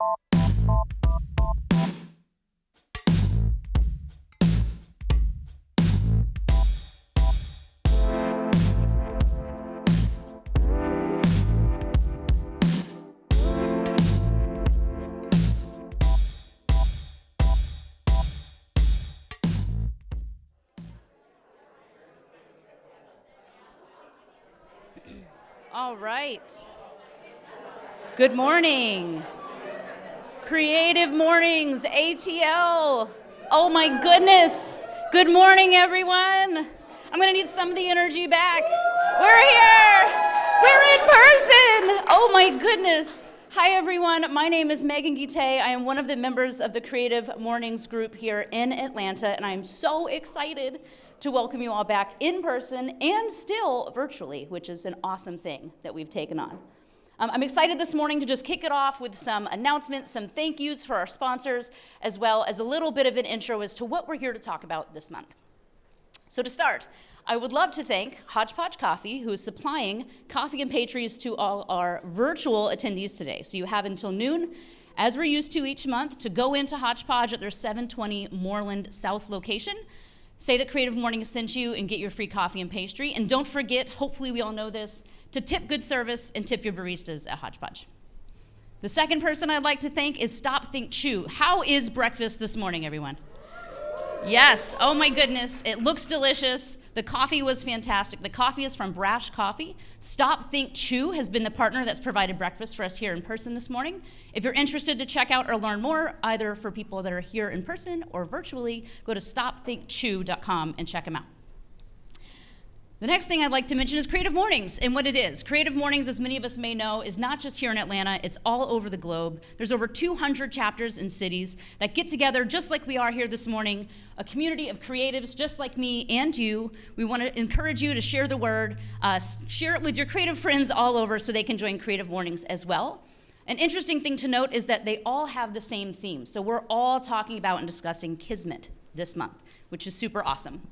All right. Good morning. Creative Mornings, ATL. Oh my goodness. Good morning, everyone. I'm gonna need some of the energy back. We're here. We're in person. Oh my goodness. Hi, everyone. My name is Megan Guite. I am one of the members of the Creative Mornings group here in Atlanta, and I'm so excited to welcome you all back in person and still virtually, which is an awesome thing that we've taken on. I'm excited this morning to just kick it off with some announcements, some thank yous for our sponsors, as well as a little bit of an intro as to what we're here to talk about this month. So to start, I would love to thank Hodgepodge Coffee, who is supplying coffee and pastries to all our virtual attendees today. So you have until noon, as we're used to each month, to go into Hodgepodge at their 720 Moreland South location. Say that Creative Mornings sent you and get your free coffee and pastry. And don't forget, hopefully we all know this, to tip good service and tip your baristas at Hodgepodge. The second person I'd like to thank is Stop, Think, Chew. How is breakfast this morning, everyone? Yes, oh my goodness, it looks delicious. The coffee was fantastic. The coffee is from Brash Coffee. Stop, Think, Chew has been the partner that's provided breakfast for us here in person this morning. If you're interested to check out or learn more, either for people that are here in person or virtually, go to stopthinkchew.com and check them out. The next thing I'd like to mention is Creative Mornings and what it is. Creative Mornings, as many of us may know, is not just here in Atlanta, it's all over the globe. There's over 200 chapters in cities that get together just like we are here this morning, a community of creatives just like me and you. We want to encourage you to share the word, share it with your creative friends all over so they can join Creative Mornings as well. An interesting thing to note is that they all have the same theme. So we're all talking about and discussing Kismet this month, which is super awesome.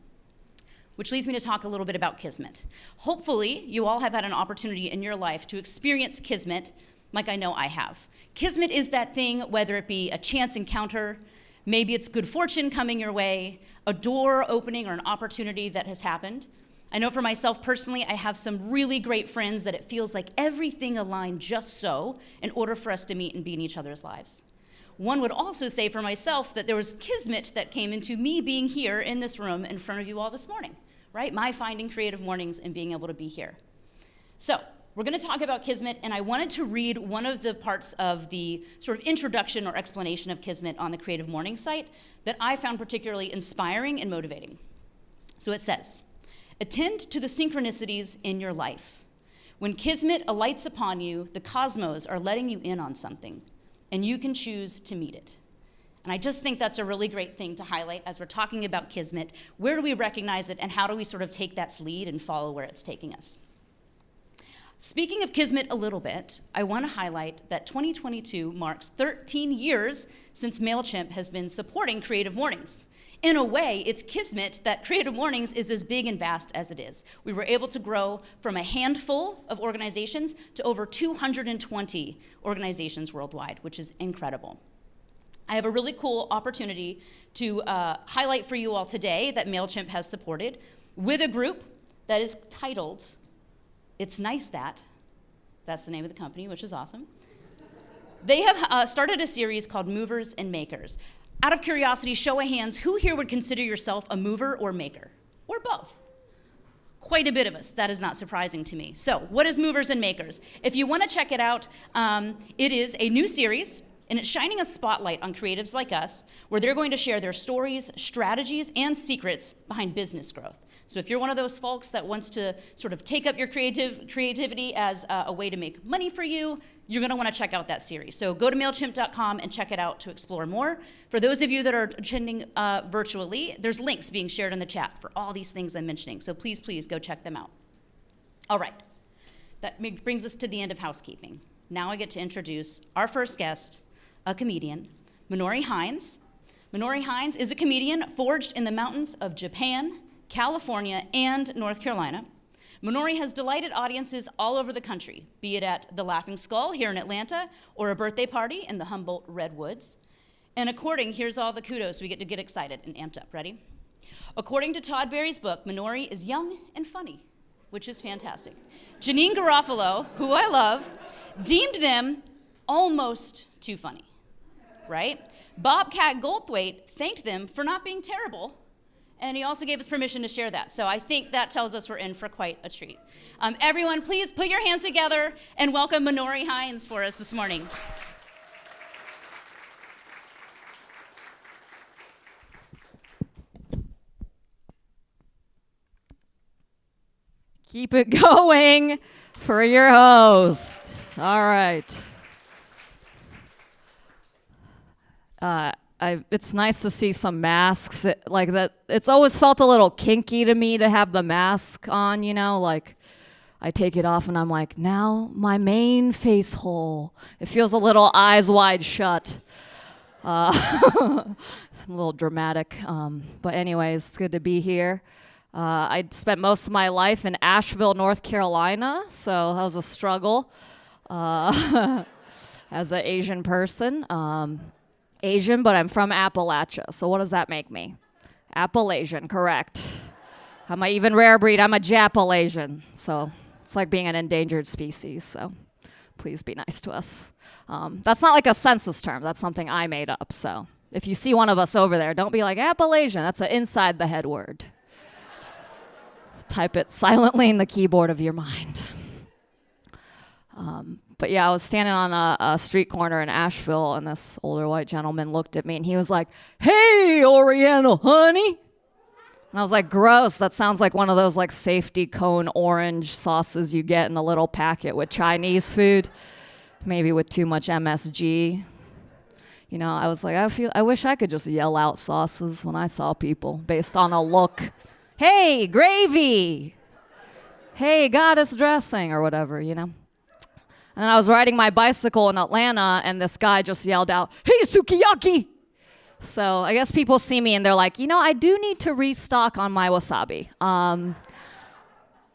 Which leads me to talk a little bit about Kismet. Hopefully, you all have had an opportunity in your life to experience Kismet like I know I have. Kismet is that thing, whether it be a chance encounter, maybe it's good fortune coming your way, a door opening or an opportunity that has happened. I know for myself personally, I have some really great friends that it feels like everything aligned just so in order for us to meet and be in each other's lives. One would also say for myself that there was Kismet that came into me being here in this room in front of you all this morning. Right? My finding Creative Mornings and being able to be here. So we're going to talk about Kismet, and I wanted to read one of the parts of the sort of introduction or explanation of Kismet on the Creative Mornings site that I found particularly inspiring and motivating. So it says, attend to the synchronicities in your life. When Kismet alights upon you, the cosmos are letting you in on something, and you can choose to meet it. And I just think that's a really great thing to highlight as we're talking about Kismet. Where do we recognize it, and how do we sort of take that lead and follow where it's taking us? Speaking of Kismet a little bit, I want to highlight that 2022 marks 13 years since Mailchimp has been supporting Creative Mornings. In a way, it's Kismet that Creative Mornings is as big and vast as it is. We were able to grow from a handful of organizations to over 220 organizations worldwide, which is incredible. I have a really cool opportunity to highlight for you all today that Mailchimp has supported with a group that is titled, It's Nice That, that's the name of the company, which is awesome. They have started a series called Movers and Makers. Out of curiosity, show of hands, who here would consider yourself a mover or maker? Or both? Quite a bit of us. That is not surprising to me. So what is Movers and Makers? If you want to check it out, it is a new series. And it's shining a spotlight on creatives like us, where they're going to share their stories, strategies, and secrets behind business growth. So if you're one of those folks that wants to sort of take up your creativity as a way to make money for you, you're going to want to check out that series. So go to Mailchimp.com and check it out to explore more. For those of you that are attending virtually, there's links being shared in the chat for all these things I'm mentioning. So please, please go check them out. All right. That brings us to the end of housekeeping. Now I get to introduce our first guest, a comedian, Minori Hines. Minori Hines is a comedian forged in the mountains of Japan, California, and North Carolina. Minori has delighted audiences all over the country, be it at the Laughing Skull here in Atlanta or a birthday party in the Humboldt Redwoods. And here's all the kudos we get excited and amped up. Ready? According to Todd Barry's book, Minori is young and funny, which is fantastic. Janine Garofalo, who I love, deemed them almost too funny, right? Bobcat Goldthwait thanked them for not being terrible, and he also gave us permission to share that. So I think that tells us we're in for quite a treat. Everyone, please put your hands together and welcome Minori Hines for us this morning. Keep it going for your host. All right. It's nice to see some masks like that. It's always felt a little kinky to me to have the mask on, like I take it off and I'm like, now my main face hole. It feels a little eyes wide shut. A little dramatic. But anyways, it's good to be here. I spent most of my life in Asheville, North Carolina, so that was a struggle as an Asian person. Asian, but I'm from Appalachia, so what does that make me? Appalachian, correct. I'm an even rare breed. I'm a Japalasian, so it's like being an endangered species, so please be nice to us. That's not like a census term. That's something I made up, so if you see one of us over there, don't be like, Appalachian. That's an inside the head word. Type it silently in the keyboard of your mind. But yeah, I was standing on a street corner in Asheville, and this older white gentleman looked at me, and he was like, "Hey, Oriental honey." And I was like, gross, that sounds like one of those like safety cone orange sauces you get in a little packet with Chinese food, maybe with too much MSG. I was like, I wish I could just yell out sauces when I saw people based on a look. Hey, gravy. Hey, goddess dressing, or whatever, And then I was riding my bicycle in Atlanta, and this guy just yelled out, "Hey, sukiyaki!" So I guess people see me, and they're like, I do need to restock on my wasabi.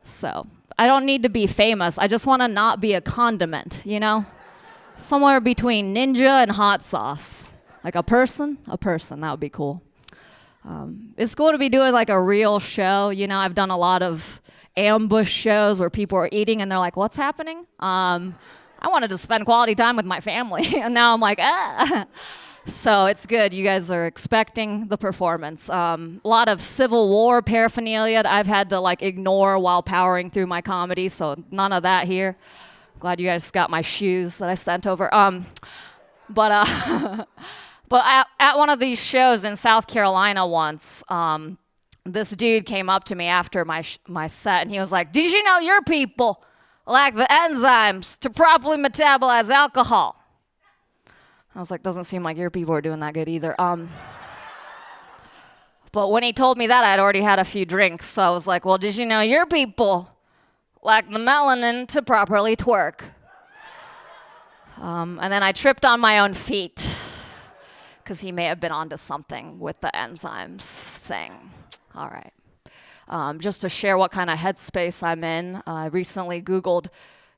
So I don't need to be famous. I just want to not be a condiment, Somewhere between ninja and hot sauce. Like a person, that would be cool. It's cool to be doing like a real show. I've done a lot of ambush shows where people are eating and they're like, "What's happening?" I wanted to spend quality time with my family, and now I'm like, ah. So it's good. You guys are expecting the performance. A lot of Civil War paraphernalia that I've had to like ignore while powering through my comedy, so none of that here. Glad you guys got my shoes that I sent over. But at one of these shows in South Carolina once, this dude came up to me after my set, and he was like, "Did you know your people lack the enzymes to properly metabolize alcohol?" I was like, "Doesn't seem like your people are doing that good either." But when he told me that, I had already had a few drinks, so I was like, "Well, did you know your people lack the melanin to properly twerk?" And then I tripped on my own feet, because he may have been onto something with the enzymes thing. All right. Just to share what kind of headspace I'm in, I recently Googled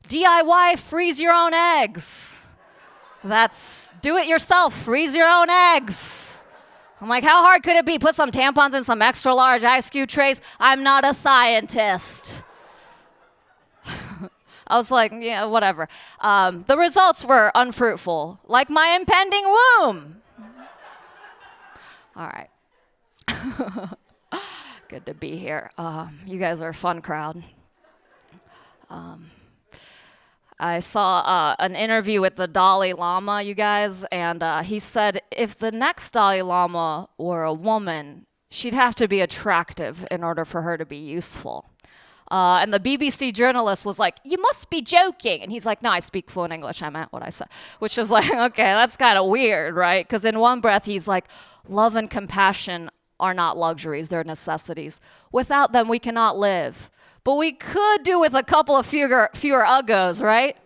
DIY freeze your own eggs. That's do it yourself, freeze your own eggs. I'm like, how hard could it be? Put some tampons in some extra large ice cube trays. I'm not a scientist. I was like, yeah, whatever. The results were unfruitful, like my impending womb. All right. Good to be here. You guys are a fun crowd. I saw an interview with the Dalai Lama, you guys, and he said if the next Dalai Lama were a woman, she'd have to be attractive in order for her to be useful. And the BBC journalist was like, "You must be joking." And he's like, "No, I speak fluent English. I meant what I said." Which is like, okay, that's kind of weird, right? Because in one breath, he's like, love and compassion are not luxuries, they're necessities. Without them, we cannot live. But we could do with a couple of fewer uggos, right?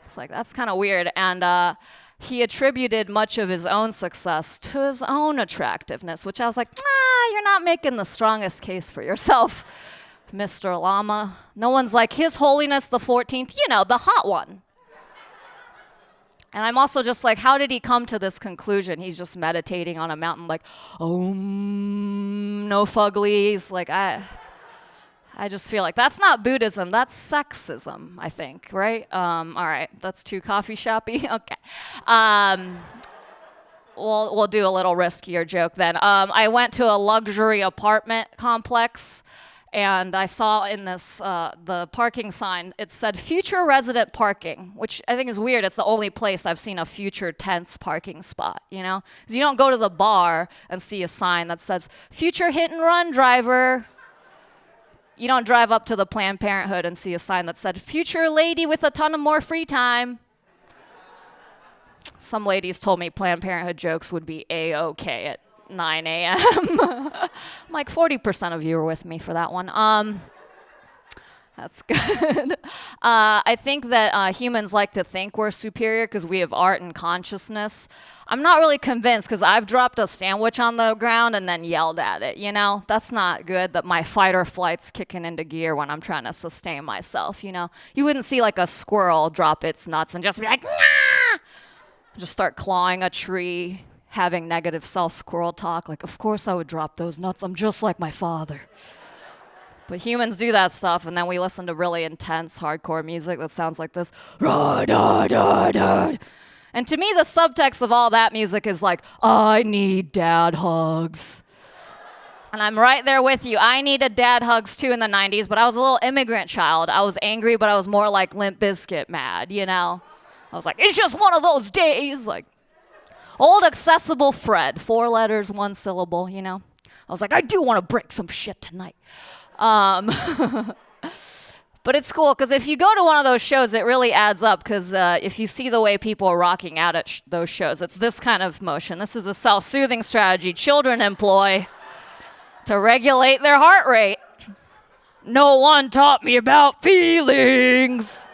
It's like, that's kind of weird. And he attributed much of his own success to his own attractiveness, which I was like, you're not making the strongest case for yourself. Mr. Llama. No one's like, His Holiness the 14th, you know, the hot one. And I'm also just like, how did he come to this conclusion? He's just meditating on a mountain like, no fuglies. Like, I just feel like that's not Buddhism, that's sexism, I think, right? All right, that's too coffee shoppy. Okay. We'll do a little riskier joke then. I went to a luxury apartment complex, and I saw in this, the parking sign, it said future resident parking, which I think is weird. It's the only place I've seen a future tense parking spot, you know? Because you don't go to the bar and see a sign that says future hit and run driver. You don't drive up to the Planned Parenthood and see a sign that said future lady with a ton of more free time. Some ladies told me Planned Parenthood jokes would be A-okay at 9 a.m. I'm like, 40% of you were with me for that one. That's good. I think that humans like to think we're superior because we have art and consciousness. I'm not really convinced because I've dropped a sandwich on the ground and then yelled at it, you know? That's not good, that my fight or flight's kicking into gear when I'm trying to sustain myself, you know? You wouldn't see like a squirrel drop its nuts and just be like, nah! Just start clawing a tree, having negative self-squirrel talk, like, of course I would drop those nuts, I'm just like my father. But humans do that stuff, and then we listen to really intense hardcore music that sounds like this. And to me, the subtext of all that music is like, I need dad hugs. And I'm right there with you. I needed dad hugs too in the 90s, but I was a little immigrant child. I was angry, but I was more like Limp Bizkit mad, you know? I was like, it's just one of those days. Like, old accessible Fred, 4 letters, 1 syllable, you know? I was like, I do want to break some shit tonight. But it's cool, because if you go to one of those shows, it really adds up, because if you see the way people are rocking out at those shows, it's this kind of motion. This is a self-soothing strategy children employ to regulate their heart rate. No one taught me about feelings.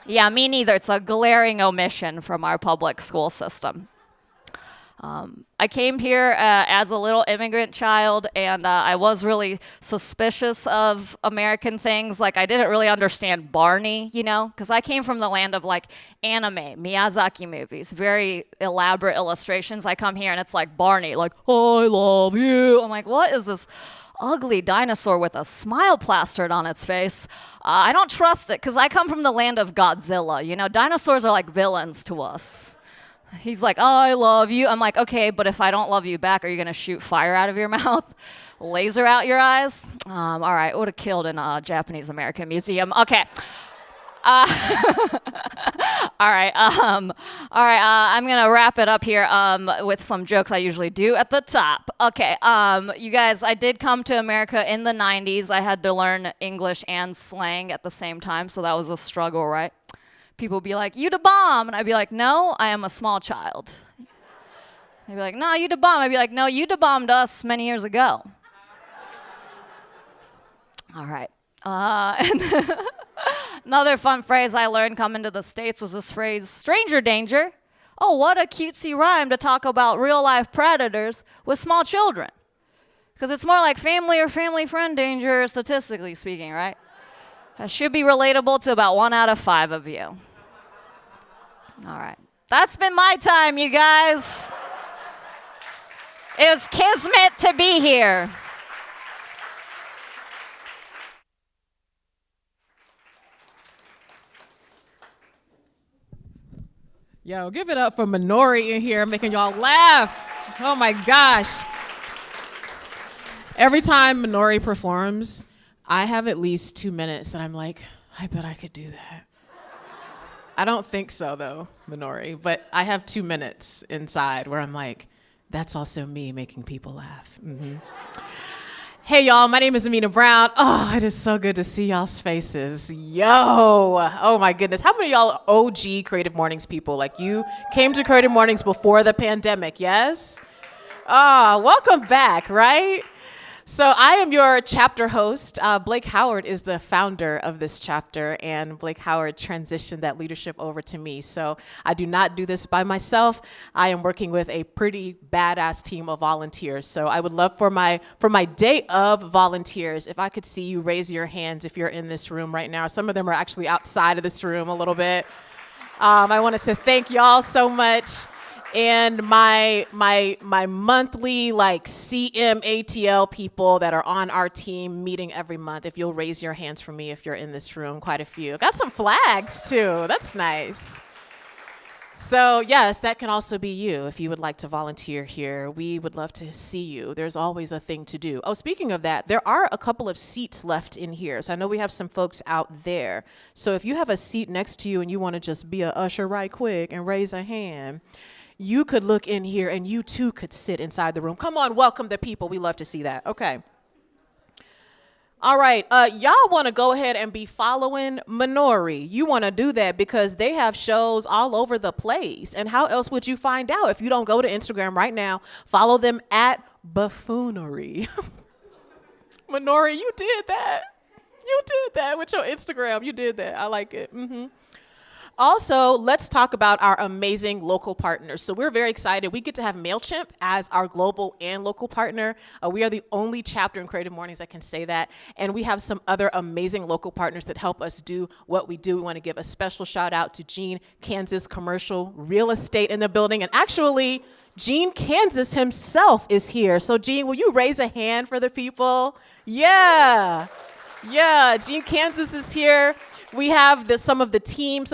Yeah, me neither. It's a glaring omission from our public school system. I came here as a little immigrant child, and I was really suspicious of American things. Like, I didn't really understand Barney, you know, because I came from the land of, like, anime, Miyazaki movies, very elaborate illustrations. I come here, and it's like Barney, like, I love you. I'm like, what is this ugly dinosaur with a smile plastered on its face? I don't trust it, because I come from the land of Godzilla. You know, dinosaurs are like villains to us. He's like, I love you. I'm like, okay, but if I don't love you back, are you going to shoot fire out of your mouth? Laser out your eyes? All right, would have killed in a Japanese American museum. Okay. All right, I'm going to wrap it up here with some jokes I usually do at the top. Okay, you guys, I did come to America in the 90s. I had to learn English and slang at the same time, so that was a struggle, right? People would be like, you da bomb, and I'd be like, no, I am a small child. They'd be like, no, you da bomb. I'd be like, no, you da bombed us many years ago. All right. And another fun phrase I learned coming to the States was this phrase, stranger danger. Oh, what a cutesy rhyme to talk about real-life predators with small children. Because it's more like family or family friend danger, statistically speaking, right? That should be relatable to about 1 out of 5 of you. All right. That's been my time, you guys. It was Kismet to be here. Yo, give it up for Minori in here, making y'all laugh. Oh my gosh. Every time Minori performs, I have at least 2 minutes that I'm like, I bet I could do that. I don't think so, though, Minori, but I have 2 minutes inside where I'm like, that's also me making people laugh. Mm-hmm. Hey, y'all, my name is Amina Brown. Oh, it is so good to see y'all's faces. Yo, oh my goodness. How many of y'all OG Creative Mornings people? Like, you came to Creative Mornings before the pandemic, yes? Oh, welcome back, right? So I am your chapter host. Blake Howard is the founder of this chapter, and Blake Howard transitioned that leadership over to me. So I do not do this by myself. I am working with a pretty badass team of volunteers. So I would love for my day of volunteers, if I could see you raise your hands if you're in this room right now. Some of them are actually outside of this room a little bit. I wanted to thank y'all so much. And my monthly CM ATL people that are on our team meeting every month, if you'll raise your hands for me if you're in this room, quite a few. Got some flags too, that's nice. So yes, that can also be you if you would like to volunteer here. We would love to see you. There's always a thing to do. Oh, speaking of that, there are a couple of seats left in here. So I know we have some folks out there. So if you have a seat next to you and you want to just be a usher right quick and raise a hand, you could look in here and you too could sit inside the room. Come on, welcome the people. We love to see that. Okay. All right. Y'all want to go ahead and be following Minori. You want to do that because they have shows all over the place. And how else would you find out if you don't go to Instagram right now? Follow them at buffoonery. Minori, you did that. You did that with your Instagram. You did that. I like it. Also, let's talk about our amazing local partners. So we're very excited. We get to have Mailchimp as our global and local partner. We are the only chapter in Creative Mornings that can say that. And we have some other amazing local partners that help us do what we do. We want to give a special shout out to Gene Kansas Commercial Real Estate in the building. And actually, Gene Kansas himself is here. So Gene, will you raise a hand for the people? Yeah, Gene Kansas is here. We have some of the team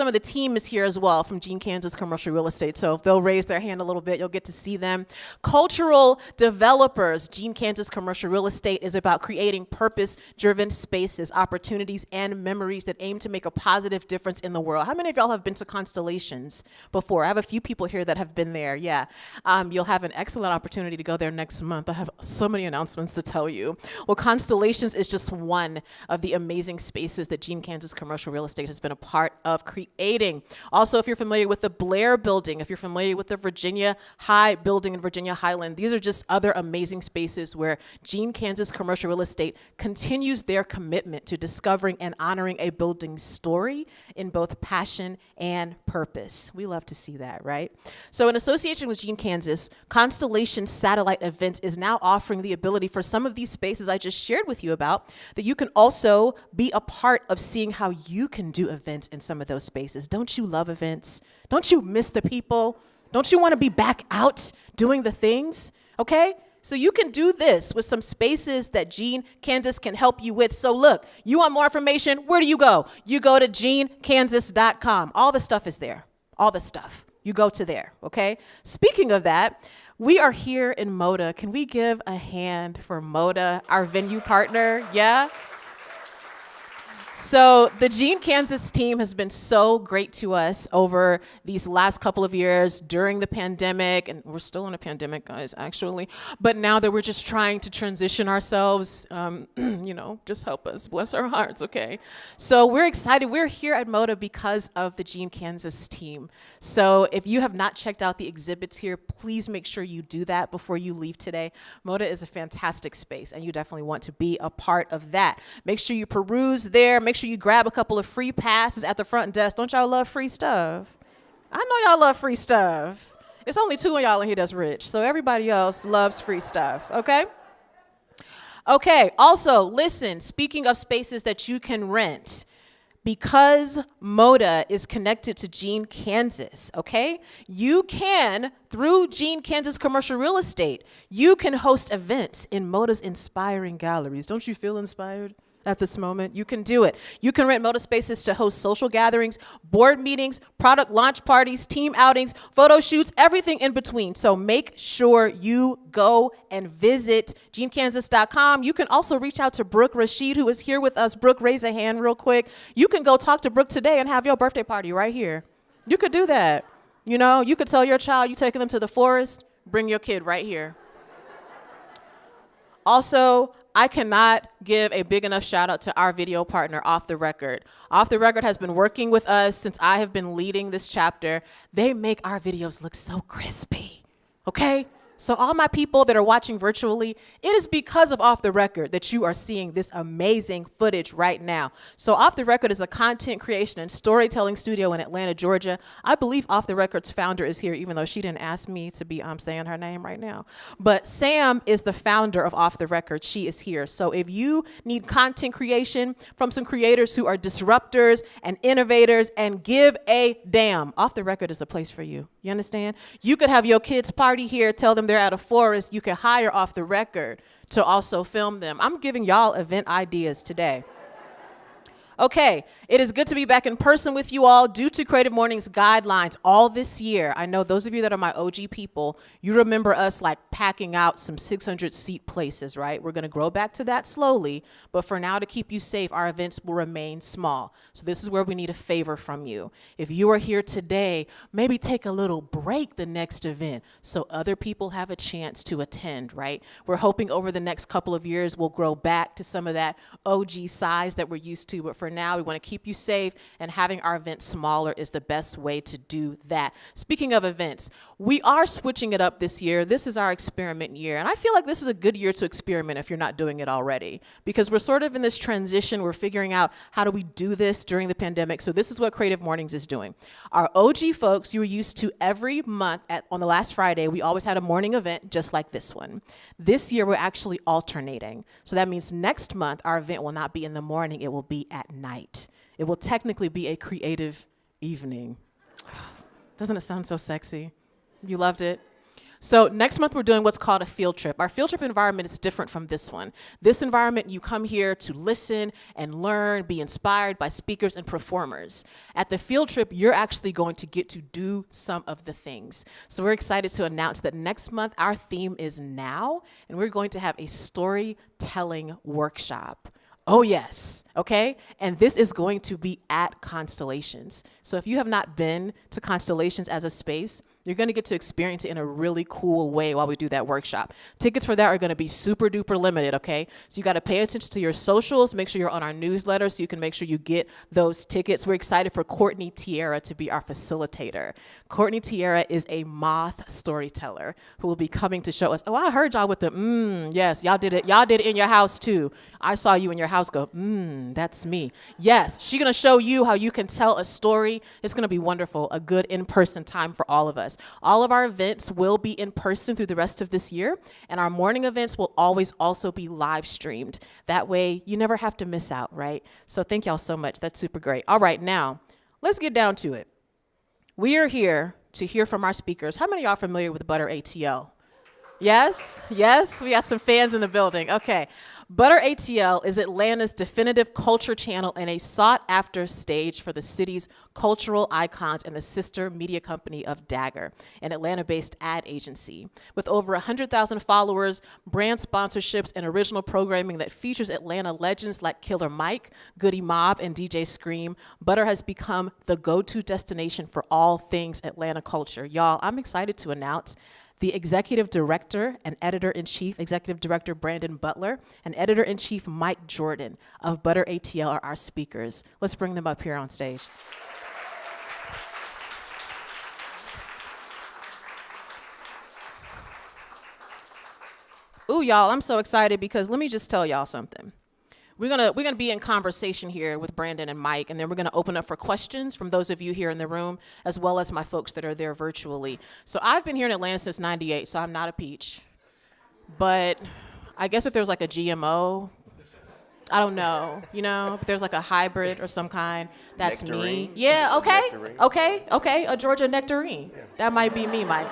is here as well from Gene Kansas Commercial Real Estate. So if they'll raise their hand a little bit, you'll get to see them. Cultural developers. Gene Kansas Commercial Real Estate is about creating purpose-driven spaces, opportunities, and memories that aim to make a positive difference in the world. How many of y'all have been to Constellations before? I have a few people here that have been there. Yeah. You'll have an excellent opportunity to go there next month. I have so many announcements to tell you. Well, Constellations is just one of the amazing spaces that Gene Kansas Commercial Real Estate has been a part of creating. Also, if you're familiar with the Blair building, if you're familiar with the Virginia High building in Virginia Highland, these are just other amazing spaces where Gene Kansas Commercial Real Estate continues their commitment to discovering and honoring a building's story in both passion and purpose. We love to see that, right? So in association with Gene Kansas, Constellation Satellite Events is now offering the ability for some of these spaces I just shared with you about that you can also be a part of seeing how you can do events in some of those spaces. Don't you love events? Don't you miss the people? Don't you want to be back out doing the things? Okay? So you can do this with some spaces that Gene Kansas can help you with. So look, you want more information? Where do you go? You go to genekansas.com. All the stuff is there. All the stuff. You go to there, okay? Speaking of that, we are here in Moda. Can we give a hand for Moda, our venue partner? Yeah? So the Gene Kansas team has been so great to us over these last couple of years during the pandemic, and we're still in a pandemic, guys, actually. But now that we're just trying to transition ourselves, just help us, bless our hearts, okay? So we're excited. We're here at Moda because of the Gene Kansas team. So if you have not checked out the exhibits here, please make sure you do that before you leave today. Moda is a fantastic space, and you definitely want to be a part of that. Make sure you peruse there. Make sure you grab a couple of free passes at the front desk. Don't y'all love free stuff? I know y'all love free stuff. It's only 2 of y'all in here that's rich, so everybody else loves free stuff, okay? Okay, also, listen, speaking of spaces that you can rent, because Moda is connected to Gene Kansas, okay? You can, through Gene Kansas Commercial Real Estate, you can host events in Moda's inspiring galleries. Don't you feel inspired at this moment? You can do it. You can rent Moda spaces to host social gatherings, board meetings, product launch parties, team outings, photo shoots, everything in between. So make sure you go and visit genekansas.com. You can also reach out to Brooke Rashid, who is here with us. Brooke, raise a hand real quick. You can go talk to Brooke today and have your birthday party right here. You could do that. You could tell your child you're taking them to the forest, bring your kid right here. Also, I cannot give a big enough shout out to our video partner, Off the Record. Off the Record has been working with us since I have been leading this chapter. They make our videos look so crispy, okay? So all my people that are watching virtually, it is because of Off the Record that you are seeing this amazing footage right now. So Off the Record is a content creation and storytelling studio in Atlanta, Georgia. I believe Off the Record's founder is here, even though she didn't ask me to be saying her name right now. But Sam is the founder of Off the Record. She is here. So if you need content creation from some creators who are disruptors and innovators and give a damn, Off the Record is the place for you. You understand? You could have your kids' party here, tell them they're at a forest. You can hire Off the Record to also film them. I'm giving y'all event ideas today. Okay, it is good to be back in person with you all due to Creative Mornings guidelines all this year. I know those of you that are my OG people, you remember us like packing out some 600-seat places, right? We're gonna grow back to that slowly, but for now, to keep you safe, our events will remain small. So this is where we need a favor from you. If you are here today, maybe take a little break the next event so other people have a chance to attend, right? We're hoping over the next couple of years, we'll grow back to some of that OG size that we're used to, but for now, we want to keep you safe, and having our events smaller is the best way to do that. Speaking of events, we are switching it up this year. This is our experiment year, and I feel like this is a good year to experiment if you're not doing it already, because we're sort of in this transition. We're figuring out how do we do this during the pandemic, so this is what Creative Mornings is doing. Our OG folks, you were used to every month on the last Friday, we always had a morning event just like this one. This year, we're actually alternating, so that means next month, our event will not be in the morning, it will be at night. It will technically be a creative evening. Doesn't it sound so sexy? You loved it? So next month, we're doing what's called a field trip. Our field trip environment is different from this one. This environment, you come here to listen and learn, be inspired by speakers and performers. At the field trip, you're actually going to get to do some of the things. So we're excited to announce that next month, our theme is now, and we're going to have a storytelling workshop. Oh yes, okay? And this is going to be at Constellations. So if you have not been to Constellations as a space, you're gonna get to experience it in a really cool way while we do that workshop. Tickets for that are gonna be super duper limited, okay? So you gotta pay attention to your socials, make sure you're on our newsletter so you can make sure you get those tickets. We're excited for Courtney Tierra to be our facilitator. Courtney Tierra is a moth storyteller who will be coming to show us, oh, I heard y'all with the, yes, y'all did it in your house too. I saw you in your house go, that's me. Yes, she's gonna show you how you can tell a story. It's gonna be wonderful, a good in-person time for all of us. All of our events will be in person through the rest of this year, and our morning events will always also be live streamed. That way, you never have to miss out, right? So thank y'all so much. That's super great. All right, now, let's get down to it. We are here to hear from our speakers. How many of y'all are familiar with Butter.ATL? Yes, we got some fans in the building. Okay. Butter.ATL is Atlanta's definitive culture channel and a sought-after stage for the city's cultural icons and the sister media company of Dagger, an Atlanta-based ad agency. With over 100,000 followers, brand sponsorships, and original programming that features Atlanta legends like Killer Mike, Goody Mob, and DJ Scream, Butter has become the go-to destination for all things Atlanta culture. Y'all, I'm excited to announce the executive director and editor-in-chief, executive director Brandon Butler, and editor-in-chief Mike Jordan of Butter.ATL are our speakers. Let's bring them up here on stage. Ooh, y'all, I'm so excited because let me just tell y'all something. We're gonna be in conversation here with Brandon and Mike, and then we're gonna open up for questions from those of you here in the room, as well as my folks that are there virtually. So I've been here in Atlanta since '98, so I'm not a peach. But I guess if there's like a GMO, I don't know, if there's like a hybrid or some kind, that's nectarine. Me. Yeah, okay, nectarine. Okay, a Georgia nectarine. Yeah. That might be me, Mike.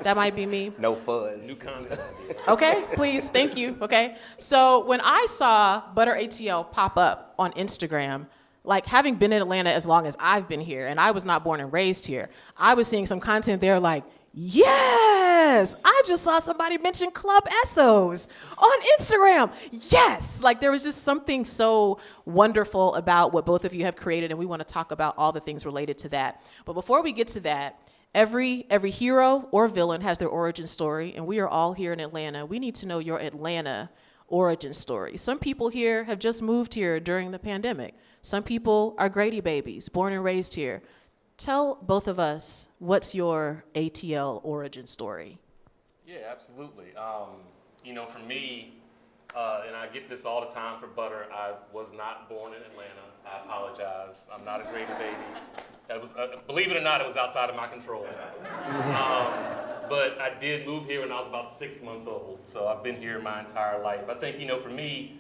That might be me. No fuzz. New concept. Okay, please, thank you, okay? So when I saw Butter.ATL pop up on Instagram, like having been in Atlanta as long as I've been here, and I was not born and raised here, I was seeing some content there like, yes, I just saw somebody mention Club Essos on Instagram. Yes, like there was just something so wonderful about what both of you have created, and we want to talk about all the things related to that. But before we get to that, every hero or villain has their origin story, and we are all here in Atlanta. We need to know your Atlanta origin story. Some people here have just moved here during the pandemic. Some people are Grady babies, born and raised here. Tell both of us, what's your ATL origin story? Yeah, absolutely. For me, and I get this all the time for Butter, I was not born in Atlanta. I apologize. I'm not a graded baby. That was, believe it or not, it was outside of my control. But I did move here when I was about 6 months old, so I've been here my entire life. I think, for me,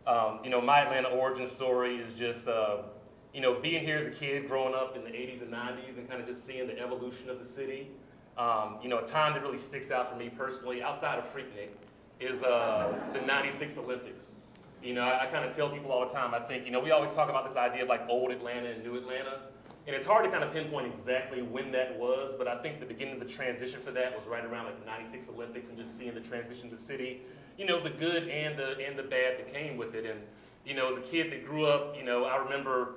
my Atlanta origin story is just, being here as a kid, growing up in the 80s and 90s, and kind of just seeing the evolution of the city. A time that really sticks out for me personally, outside of Freaknik, is the '96 Olympics. I kind of tell people all the time, I think, we always talk about this idea of like old Atlanta and new Atlanta. And it's hard to kind of pinpoint exactly when that was, but I think the beginning of the transition for that was right around like the '96 Olympics and just seeing the transition to the city, the good and the bad that came with it. And, as a kid that grew up, I remember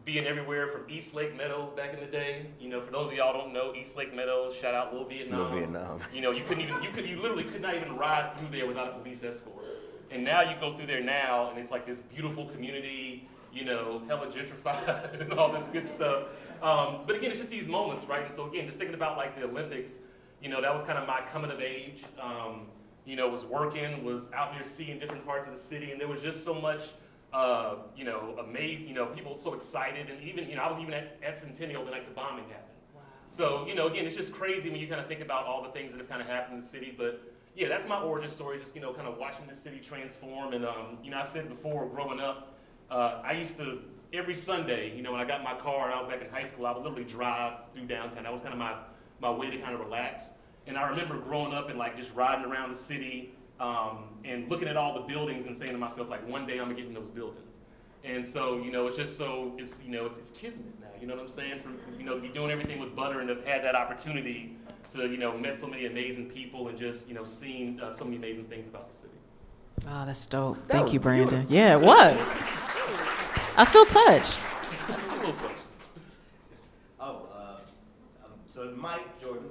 being everywhere from East Lake Meadows back in the day. For those of y'all don't know, East Lake Meadows, shout out Little Vietnam. Little Vietnam. You literally could not even ride through there without a police escort. And now you go through there now, and it's like this beautiful community, hella gentrified and all this good stuff. But again, it's just these moments, right? And so again, just thinking about like the Olympics, that was kind of my coming of age. Was working, was out here seeing different parts of the city, and there was just so much amazed, people so excited, and even, I was even at Centennial when like the bombing happened. Wow. So, again, it's just crazy when you kind of think about all the things that have kind of happened in the city, but yeah, that's my origin story, just, kind of watching the city transform, and, I said before, growing up, I used to, every Sunday, when I got my car and I was back in high school, I would literally drive through downtown. That was kind of my way to kind of relax, and I remember growing up and like just riding around the city, and looking at all the buildings and saying to myself, like, one day I'm gonna get in those buildings. And so, it's just so, it's Kismet now, you know what I'm saying? From, to be doing everything with Butter and have had that opportunity to, met so many amazing people and just, seen so many amazing things about the city. Oh, that's dope. Thank you, Brandon. Yeah, it was. I feel touched. So Mike Jordan,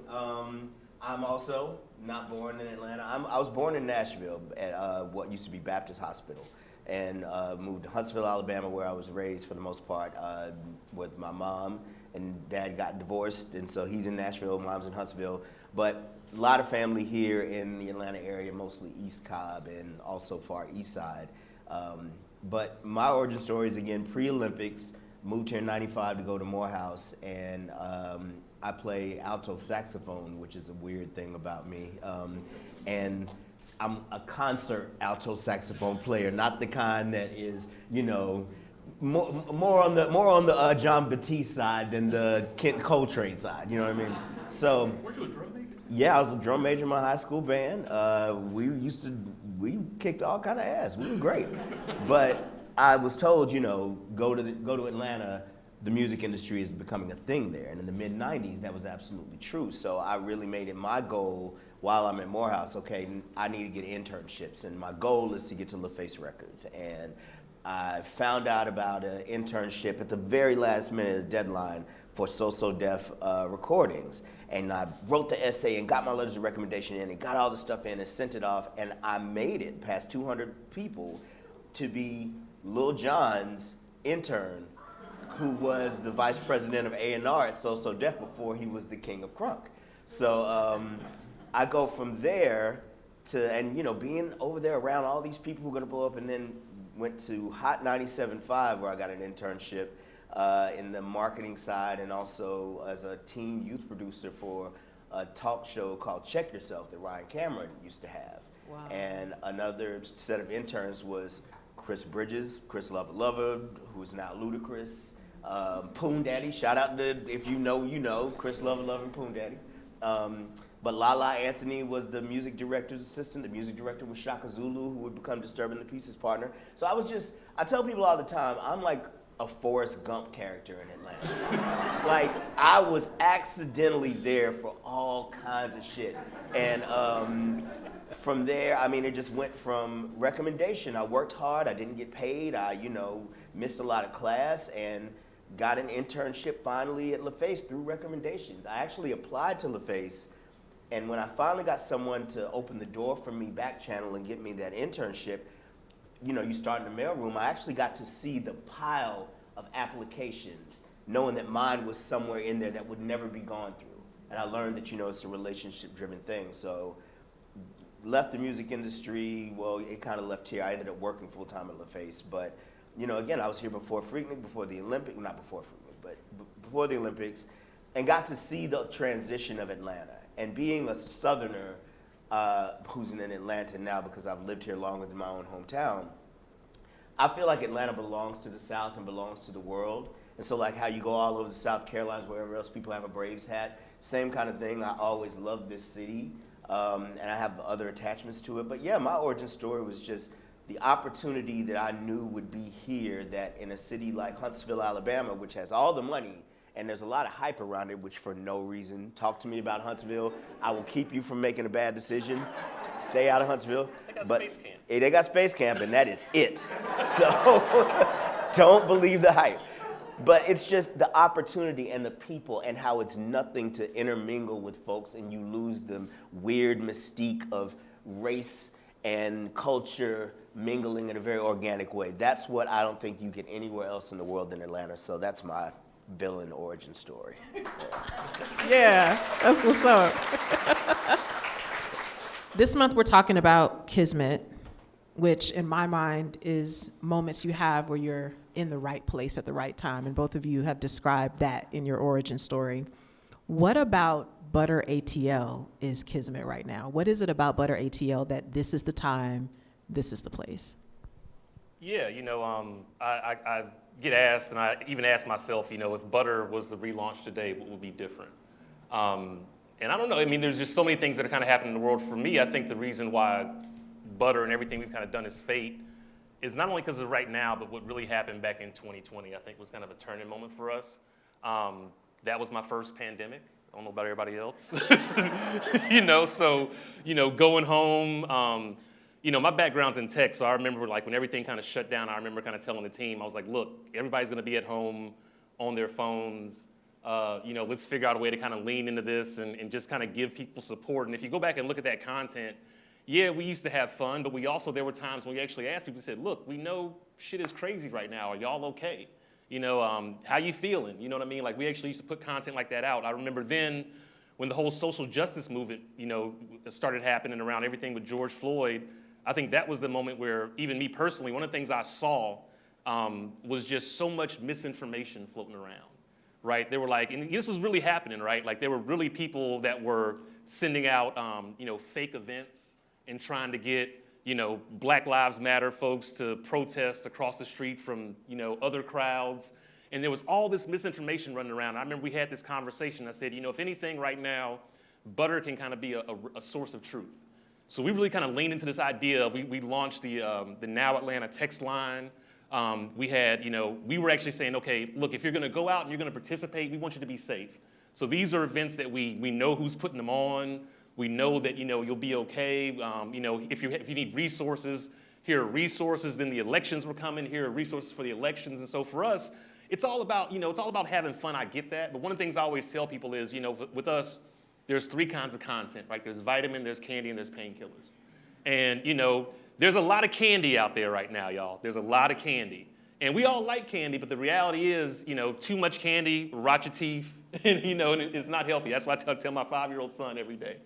I'm also not born in Atlanta. I was born in Nashville at what used to be Baptist Hospital, and moved to Huntsville, Alabama, where I was raised for the most part with my mom. And dad got divorced, and so he's in Nashville, mom's in Huntsville. But a lot of family here in the Atlanta area, mostly East Cobb and also far east side. But my origin story is, again, pre-Olympics. Moved here in '95 to go to Morehouse, and I play alto saxophone, which is a weird thing about me. And I'm a concert alto saxophone player, not the kind that is, more on the John Batiste side than the Kent Coltrane side. You know what I mean? So. Weren't you a drum major? Yeah, I was a drum major in my high school band. We kicked all kind of ass. We were great, but I was told, go to Atlanta. The music industry is becoming a thing there, and in the mid '90s, that was absolutely true. So I really made it my goal while I'm at Morehouse. Okay, I need to get internships, and my goal is to get to LaFace Records. And I found out about an internship at the very last minute of the deadline for So Def recordings. And I wrote the essay and got my letters of recommendation in and got all the stuff in and sent it off, and I made it past 200 people to be Lil Jon's intern, who was the vice president of A&R at So Def before he was the king of crunk. So I go from there to, being over there around all these people who are gonna blow up, and then went to Hot 97.5 where I got an internship in the marketing side, and also as a teen youth producer for a talk show called Check Yourself that Ryan Cameron used to have. Wow. And another set of interns was Chris Bridges, Chris Lover, who's now Ludacris, Poon Daddy, shout out to, if you know, Chris Lover and Poon Daddy. But Lala Anthony was the music director's assistant. The music director was Shaka Zulu, who would become Disturbing the Peace's partner. So I tell people all the time, I'm like a Forrest Gump character in Atlanta. Like, I was accidentally there for all kinds of shit. And from there, it just went from recommendation. I worked hard, I didn't get paid, I, missed a lot of class, and got an internship finally at LaFace through recommendations. I actually applied to LaFace, and when I finally got someone to open the door for me, back channel, and get me that internship, you start in the mailroom, I actually got to see the pile of applications, knowing that mine was somewhere in there that would never be gone through. And I learned that, it's a relationship-driven thing. So left the music industry. Well, it kind of left here. I ended up working full-time at LaFace. But, you know, again, I was here before Freaknik, before the Olympics, not before Freaknik, but before the Olympics, and got to see the transition of Atlanta. And being a Southerner who's in Atlanta now because I've lived here longer than my own hometown, I feel like Atlanta belongs to the South and belongs to the world. And so like how you go all over the South Carolinas, wherever else people have a Braves hat, same kind of thing. I always loved this city, and I have other attachments to it. But yeah, my origin story was just the opportunity that I knew would be here, that in a city like Huntsville, Alabama, which has all the money, and there's a lot of hype around it, which for no reason. Talk to me about Huntsville. I will keep you from making a bad decision. Stay out of Huntsville. They got But Space Camp. they got Space Camp, and that is it. So don't believe the hype. But it's just the opportunity and the people and how it's nothing to intermingle with folks and you lose the weird mystique of race and culture mingling in a very organic way. That's what I don't think you get anywhere else in the world than Atlanta. So that's my villain origin story. Yeah, that's what's up. This month we're talking about Kismet, which in my mind is moments you have where you're in the right place at the right time, and both of you have described that in your origin story. What about Butter.ATL is Kismet right now? What is it about Butter.ATL that this is the time, this is the place? Yeah, you know, I get asked, and I even ask myself, you know, if Butter was the relaunch today, what would be different? And I don't know, I mean, there's just so many things that are kind of happening in the world. For me, I think the reason why Butter and everything we've kind of done is fate is not only because of right now, but what really happened back in 2020, I think was kind of a turning moment for us. That was my first pandemic. I don't know about everybody else. You know, so, you know, going home, you know, my background's in tech, so I remember like when everything kind of shut down, I remember kind of telling the team, I was like, look, everybody's gonna be at home on their phones. You know, let's figure out a way to kind of lean into this and just kind of give people support. And if you go back and look at that content, yeah, we used to have fun, but there were times when we actually asked people, said, look, we know shit is crazy right now. Are y'all okay? You know, how you feeling? You know what I mean? Like we actually used to put content like that out. I remember then when the whole social justice movement, you know, started happening around everything with George Floyd, I think that was the moment where even me personally, one of the things I saw was just so much misinformation floating around, right? They were like, and this was really happening, right? Like there were really people that were sending out, you know, fake events and trying to get, you know, Black Lives Matter folks to protest across the street from, you know, other crowds. And there was all this misinformation running around. I remember we had this conversation. I said, you know, if anything right now, Butter can kind of be a source of truth. So we really kind of leaned into this idea. We launched the Now Atlanta text line. We had, you know, we were actually saying, okay, look, if you're gonna go out and you're gonna participate, we want you to be safe. So these are events that we know who's putting them on. We know that, you know, you'll be okay. You know, if you need resources, here are resources. Then the elections were coming. Here are resources for the elections. And so for us, it's all about, you know, it's all about having fun. I get that. But one of the things I always tell people is, you know, with us, there's three kinds of content, right? There's vitamin, there's candy, and there's painkillers. And, you know, there's a lot of candy out there right now, y'all. There's a lot of candy. And we all like candy, but the reality is, you know, too much candy rots your teeth, and, you know, and it's not healthy. That's why I tell my 5-year-old son every day.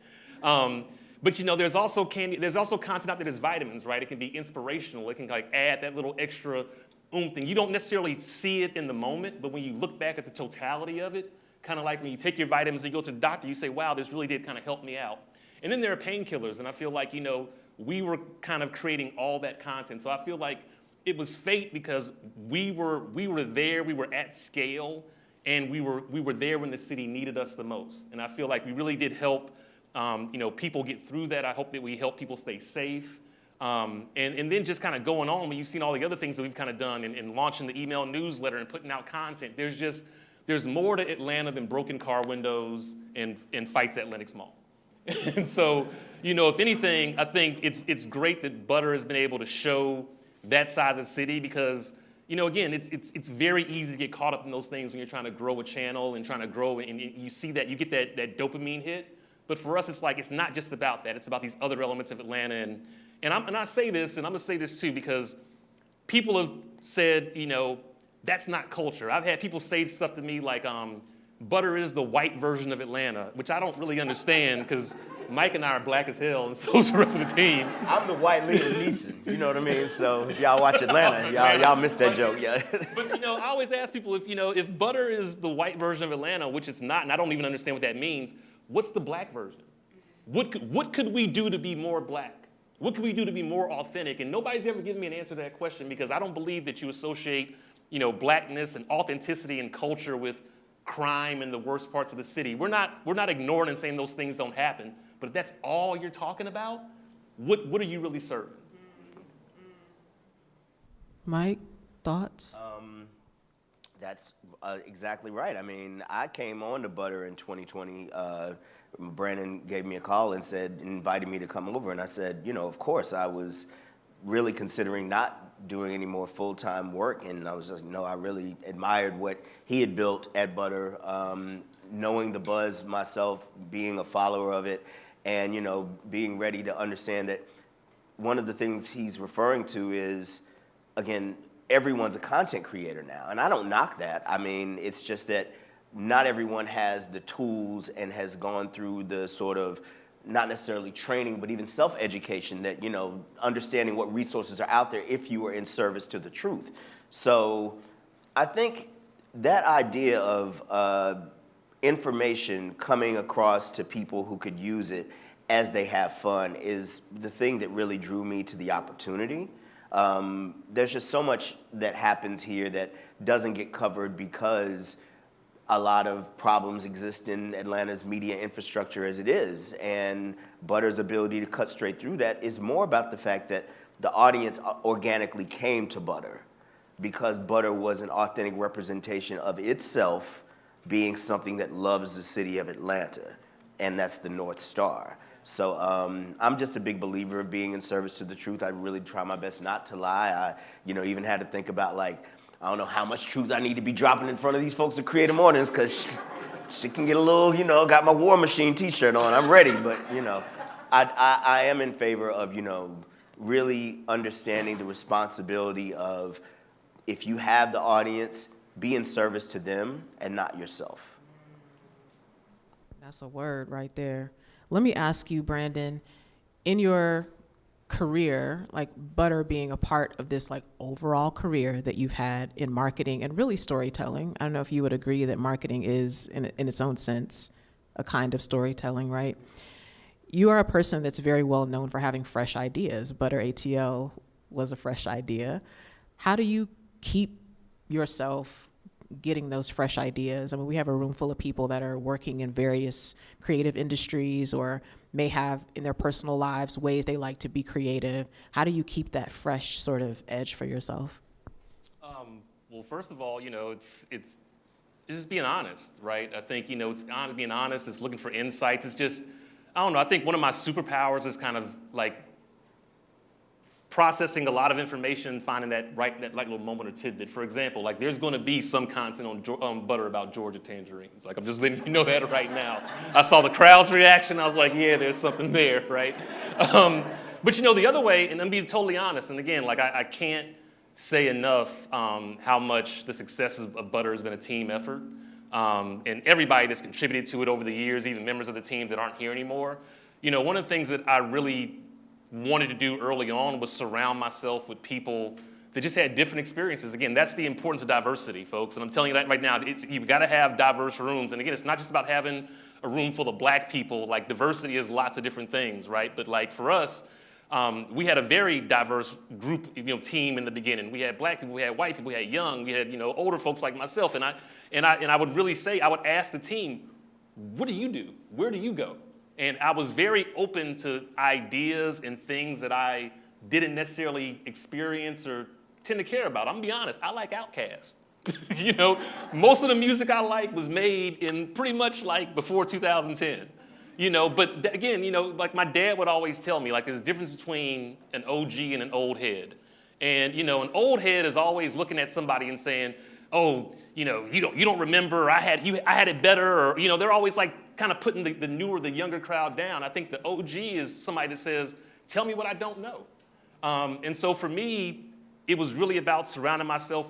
But, you know, there's also candy, there's also content out there that's vitamins, right? It can be inspirational. It can, like, add that little extra thing. You don't necessarily see it in the moment, but when you look back at the totality of it, kind of like when you take your vitamins and you go to the doctor, you say, wow, this really did kind of help me out. And then there are painkillers, and I feel like, you know, we were kind of creating all that content. So I feel like it was fate because we were there, we were at scale, and we were there when the city needed us the most. And I feel like we really did help, you know, people get through that. I hope that we help people stay safe. And then just kind of going on, when you've seen all the other things that we've kind of done and launching the email newsletter and putting out content, there's more to Atlanta than broken car windows and fights at Lenox Mall. And so, you know, if anything, I think it's great that Butter has been able to show that side of the city because, you know, again, it's very easy to get caught up in those things when you're trying to grow a channel and trying to grow, and you see that, you get that dopamine hit. But for us, it's like, it's not just about that. It's about these other elements of Atlanta. And I say this, and I'm gonna say this too, because people have said, you know, that's not culture. I've had people say stuff to me like, Butter is the white version of Atlanta, which I don't really understand because Mike and I are black as hell, and so is the rest of the team. I'm the white Liam Neeson, you know what I mean? So if y'all watch Atlanta, y'all missed that joke, yeah. But I always ask people if Butter is the white version of Atlanta, which it's not, and I don't even understand what that means, what's the black version? What could we do to be more black? What could we do to be more authentic? And nobody's ever given me an answer to that question, because I don't believe that you associate, blackness and authenticity and culture with crime in the worst parts of the city. We're not ignoring and saying those things don't happen, but if that's all you're talking about, what are you really serving? Mike, thoughts? That's exactly right. I mean, I came on to Butter in 2020. Brandon gave me a call and invited me to come over, and I said, of course, I was really considering not doing any more full-time work, and I was just, I really admired what he had built at Butter, knowing the buzz myself, being a follower of it, and, being ready to understand that one of the things he's referring to is, again, everyone's a content creator now, and I don't knock that. I mean, it's just that not everyone has the tools and has gone through the sort of, not necessarily training, but even self-education that, understanding what resources are out there if you are in service to the truth. So I think that idea of information coming across to people who could use it as they have fun is the thing that really drew me to the opportunity. There's just so much that happens here that doesn't get covered because a lot of problems exist in Atlanta's media infrastructure as it is, and Butter's ability to cut straight through that is more about the fact that the audience organically came to Butter because Butter was an authentic representation of itself being something that loves the city of Atlanta, and that's the North Star. So I'm just a big believer of being in service to the truth. I really try my best not to lie. I, even had to think about, like, I don't know how much truth I need to be dropping in front of these folks at Creative Mornings, because she can get a little, got my War Machine t-shirt on. I'm ready, but, I am in favor of, really understanding the responsibility of, if you have the audience, be in service to them and not yourself. That's a word right there. Let me ask you, Brandon, in your career, like Butter being a part of this like overall career that you've had in marketing and really storytelling, I don't know if you would agree that marketing is, in its own sense, a kind of storytelling, right? You are a person that's very well known for having fresh ideas. Butter.ATL was a fresh idea. How do you keep yourself getting those fresh ideas? I mean, we have a room full of people that are working in various creative industries or may have in their personal lives ways they like to be creative. How do you keep that fresh sort of edge for yourself? Well, first of all, it's just being honest, right? I think, it's being honest, it's looking for insights. It's just, I don't know, I think one of my superpowers is kind of like processing a lot of information, finding that little moment or tidbit. For example, like there's going to be some content on Butter about Georgia tangerines. Like I'm just letting you know that right now. I saw the crowd's reaction. I was like, yeah, there's something there, right? But the other way, and I'm being totally honest, and again, like I can't say enough how much the success of Butter has been a team effort. And everybody that's contributed to it over the years, even members of the team that aren't here anymore. One of the things that I really wanted to do early on was surround myself with people that just had different experiences. Again, that's the importance of diversity, folks. And I'm telling you that right now, you've got to have diverse rooms. And again, it's not just about having a room full of black people. Like diversity is lots of different things, right? But like for us, we had a very diverse group, team in the beginning. We had black people, we had white people, we had young, we had, older folks like myself. And I would really say, I would ask the team, what do you do? Where do you go? And I was very open to ideas and things that I didn't necessarily experience or tend to care about. I'm gonna be honest, I like Outkast. Most of the music I like was made in pretty much like before 2010. But again, like my dad would always tell me, like there's a difference between an OG and an old head. And, an old head is always looking at somebody and saying, oh, you don't remember, I had it better, or, they're always like kind of putting the newer, the younger crowd down. I think the OG is somebody that says, tell me what I don't know. And so for me, it was really about surrounding myself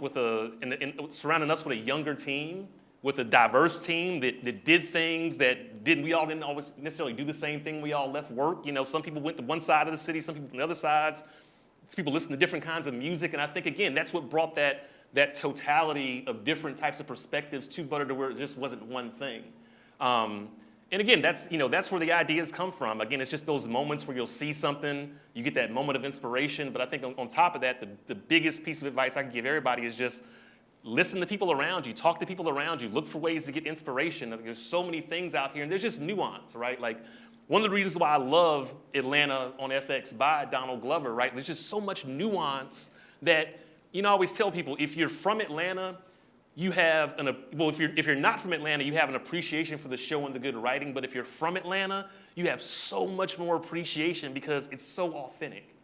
surrounding us with a younger team with a diverse team that did things that we all didn't always necessarily do the same thing. We all left work. You know, some people went to one side of the city, some people to the other sides. Some people listen to different kinds of music, and I think, again, that's what brought that totality of different types of perspectives to Butter, to where it just wasn't one thing. And again, that's where the ideas come from. Again, it's just those moments where you'll see something, you get that moment of inspiration. But I think on top of that, the biggest piece of advice I can give everybody is just listen to people around you, talk to people around you, look for ways to get inspiration. There's so many things out here, and there's just nuance, right? Like, one of the reasons why I love Atlanta on FX by Donald Glover, right? There's just so much nuance that, I always tell people, if you're from Atlanta, you have if you're not from Atlanta, you have an appreciation for the show and the good writing. But if you're from Atlanta, you have so much more appreciation because it's so authentic.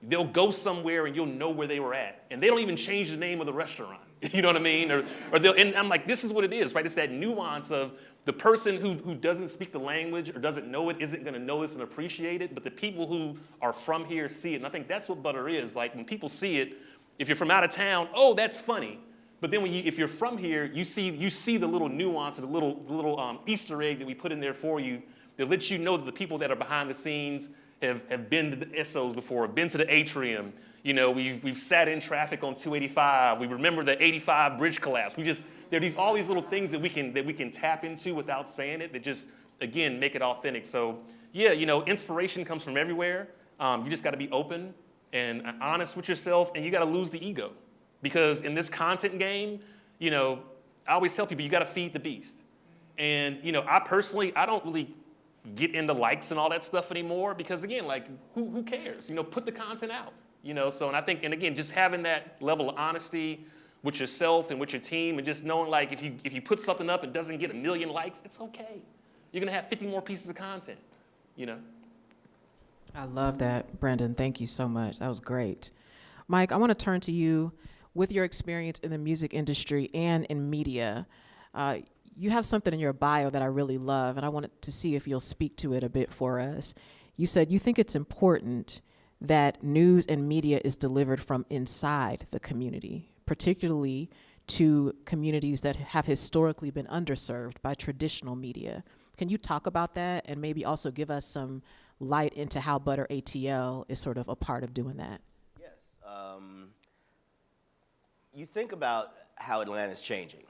They'll go somewhere and you'll know where they were at, and they don't even change the name of the restaurant. You know what I mean? Or and I'm like, this is what it is, right? It's that nuance of the person who doesn't speak the language or doesn't know it isn't going to know this and appreciate it, but the people who are from here see it. And I think that's what Butter is. Like, when people see it, if you're from out of town, oh, that's funny. But then if you're from here, you see the little nuance or the little Easter egg that we put in there for you that lets you know that the people that are behind the scenes have been to the Essos before, have been to the Atrium. We've sat in traffic on 285. We remember the 85 bridge collapse. There are all these little things that we can tap into without saying it that just, again, make it authentic. So yeah, inspiration comes from everywhere. You just got to be open and honest with yourself, and you got to lose the ego. Because in this content game, I always tell people, you got to feed the beast. And, I don't really get into likes and all that stuff anymore because, again, like, who cares? Put the content out, So, and I think, and again, just having that level of honesty with yourself and with your team, and just knowing, like, if you put something up and doesn't get 1 million likes, it's okay. You're going to have 50 more pieces of content, I love that, Brandon. Thank you so much. That was great. Mike, I want to turn to you. With your experience in the music industry and in media, you have something in your bio that I really love, and I wanted to see if you'll speak to it a bit for us. You said you think it's important that news and media is delivered from inside the community, particularly to communities that have historically been underserved by traditional media. Can you talk about that and maybe also give us some light into how Butter.ATL is sort of a part of doing that? Yes. You think about how Atlanta is changing,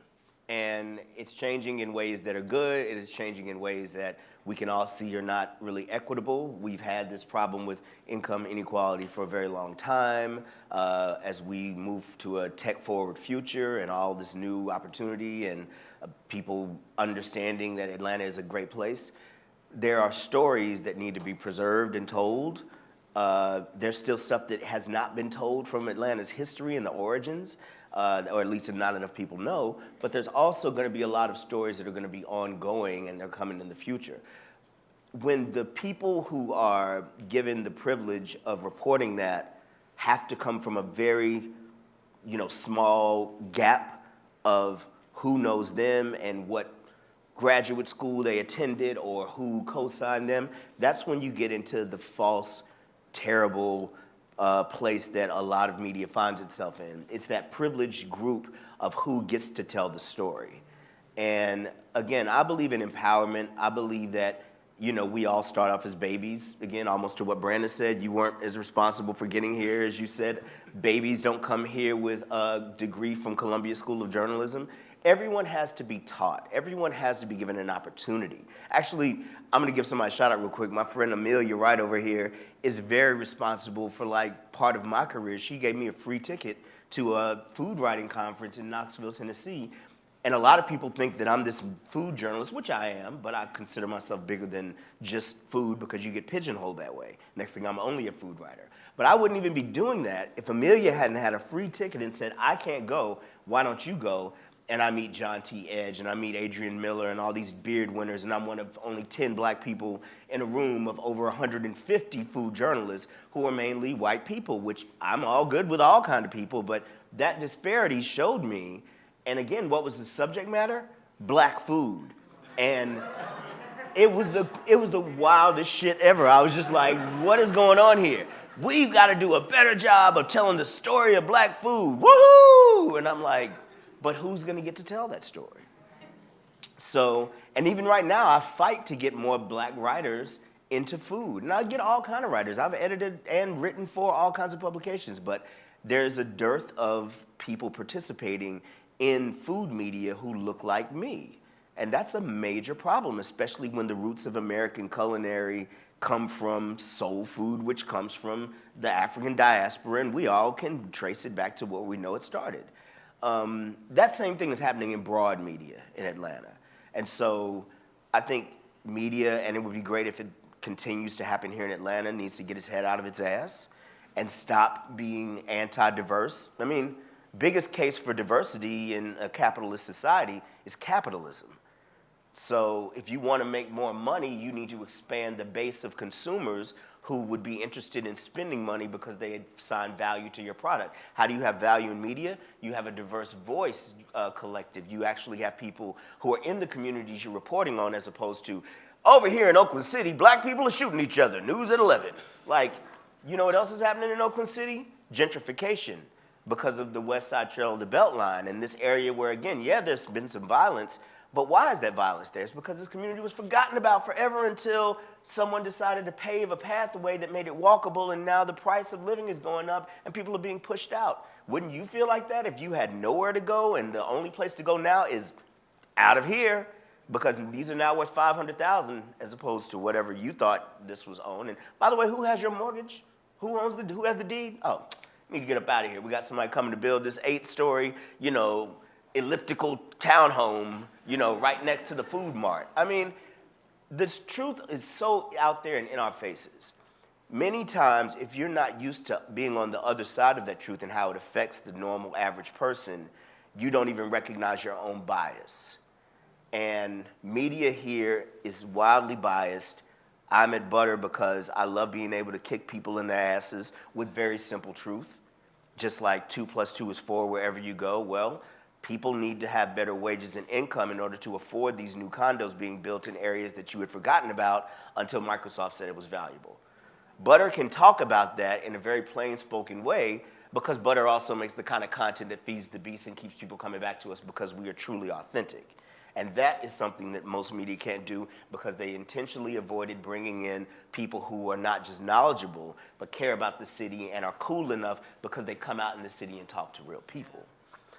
and it's changing in ways that are good. It is changing in ways that we can all see are not really equitable. We've had this problem with income inequality for a very long time. As we move to a tech-forward future and all this new opportunity and people understanding that Atlanta is a great place, there are stories that need to be preserved and told. There's still stuff that has not been told from Atlanta's history and the origins, or at least not enough people know, but there's also going to be a lot of stories that are going to be ongoing and they're coming in the future. When the people who are given the privilege of reporting that have to come from a very, small gap of who knows them and what graduate school they attended or who co-signed them, that's when you get into the false, terrible place that a lot of media finds itself in. It's that privileged group of who gets to tell the story. And again, I believe in empowerment. I believe that, we all start off as babies. Again, almost to what Brandon said, you weren't as responsible for getting here as you said. Babies don't come here with a degree from Columbia School of Journalism. Everyone has to be taught. Everyone has to be given an opportunity. Actually, I'm gonna give somebody a shout out real quick. My friend Amelia right over here is very responsible for part of my career. She gave me a free ticket to a food writing conference in Knoxville, Tennessee. And a lot of people think that I'm this food journalist, which I am, but I consider myself bigger than just food because you get pigeonholed that way. Next thing, I'm only a food writer. But I wouldn't even be doing that if Amelia hadn't had a free ticket and said, I can't go, why don't you go? And I meet John T. Edge, and I meet Adrian Miller, and all these beard winners, and I'm one of only 10 black people in a room of over 150 food journalists who are mainly white people, which I'm all good with all kind of people, but that disparity showed me, and again, what was the subject matter? Black food. And it was the wildest shit ever. I was just like, what is going on here? We've got to do a better job of telling the story of black food. Woohoo! And I'm like, but who's going to get to tell that story? So, and even right now, I fight to get more black writers into food. And I get all kind of writers. I've edited and written for all kinds of publications, but there's a dearth of people participating in food media who look like me. And that's a major problem, especially when the roots of American culinary come from soul food, which comes from the African diaspora, and we all can trace it back to where we know it started. That same thing is happening in broad media in Atlanta. And so I think media, and it would be great if it continues to happen here in Atlanta, needs to get its head out of its ass and stop being anti-diverse. I mean, biggest case for diversity in a capitalist society is capitalism. So if you want to make more money, you need to expand the base of consumers who would be interested in spending money because they assign value to your product. How do you have value in media? You have a diverse voice collective. You actually have people who are in the communities you're reporting on, as opposed to, over here in Oakland City, black people are shooting each other, news at 11. Like, you know what else is happening in Oakland City? Gentrification, because of the West Side Trail of the Beltline, and this area where, again, yeah, there's been some violence, but why is that violence there? It's because this community was forgotten about forever until someone decided to pave a pathway that made it walkable, and now the price of living is going up and people are being pushed out. Wouldn't you feel like that if you had nowhere to go and the only place to go now is out of here? Because these are now worth $500,000 as opposed to whatever you thought this was owned. And by the way, who has your mortgage? Who has the deed? Oh, we need to get up out of here. We got somebody coming to build this 8-story, elliptical townhome, right next to the food mart. I mean, this truth is so out there and in our faces. Many times, if you're not used to being on the other side of that truth and how it affects the normal average person, you don't even recognize your own bias. And media here is wildly biased. I'm at Butter because I love being able to kick people in their asses with very simple truth. Just like 2 + 2 is 4 wherever you go. Well, people need to have better wages and income in order to afford these new condos being built in areas that you had forgotten about until Microsoft said it was valuable. Butter can talk about that in a very plain-spoken way because Butter also makes the kind of content that feeds the beast and keeps people coming back to us because we are truly authentic. And that is something that most media can't do because they intentionally avoided bringing in people who are not just knowledgeable, but care about the city and are cool enough because they come out in the city and talk to real people.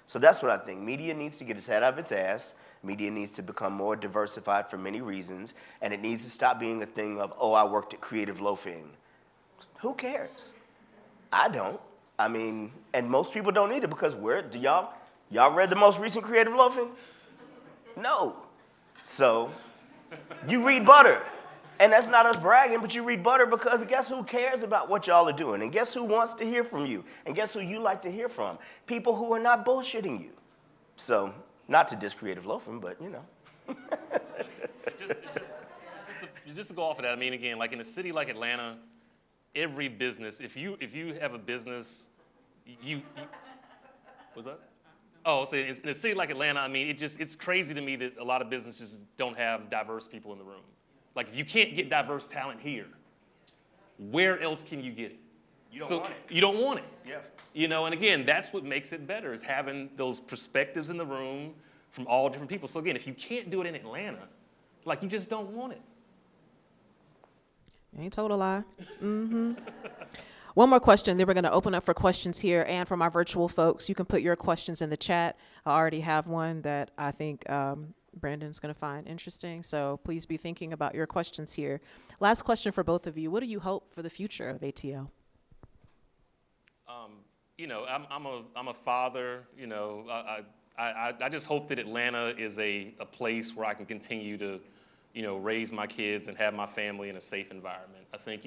So that's what I think. Media needs to get its head out of its ass. Media needs to become more diversified for many reasons. And it needs to stop being a thing of, oh, I worked at Creative Loafing. Who cares? I don't. I mean, and most people don't either because y'all read the most recent Creative Loafing? No. So you read Butter. And that's not us bragging, but you read Butter because guess who cares about what y'all are doing? And guess who wants to hear from you? And guess who you like to hear from? People who are not bullshitting you. So, not to diss Creative Loafing, but just to go off of that, I mean, again, like in a city like Atlanta, every business, if you have a business, what's that? Oh, so in a city like Atlanta, I mean, it's crazy to me that a lot of businesses don't have diverse people in the room. Like, if you can't get diverse talent here, where else can you get it? You don't want it. You don't want it. Yeah. And again, that's what makes it better, is having those perspectives in the room from all different people. So again, if you can't do it in Atlanta, like, you just don't want it. Ain't told a lie. Mm-hmm. One more question, then we're going to open up for questions here. And from our virtual folks, you can put your questions in the chat. I already have one that I think Brandon's going to find interesting. So please be thinking about your questions here. Last question for both of you. What do you hope for the future of ATL? I'm a father. I just hope that Atlanta is a place where I can continue to, raise my kids and have my family in a safe environment. I think,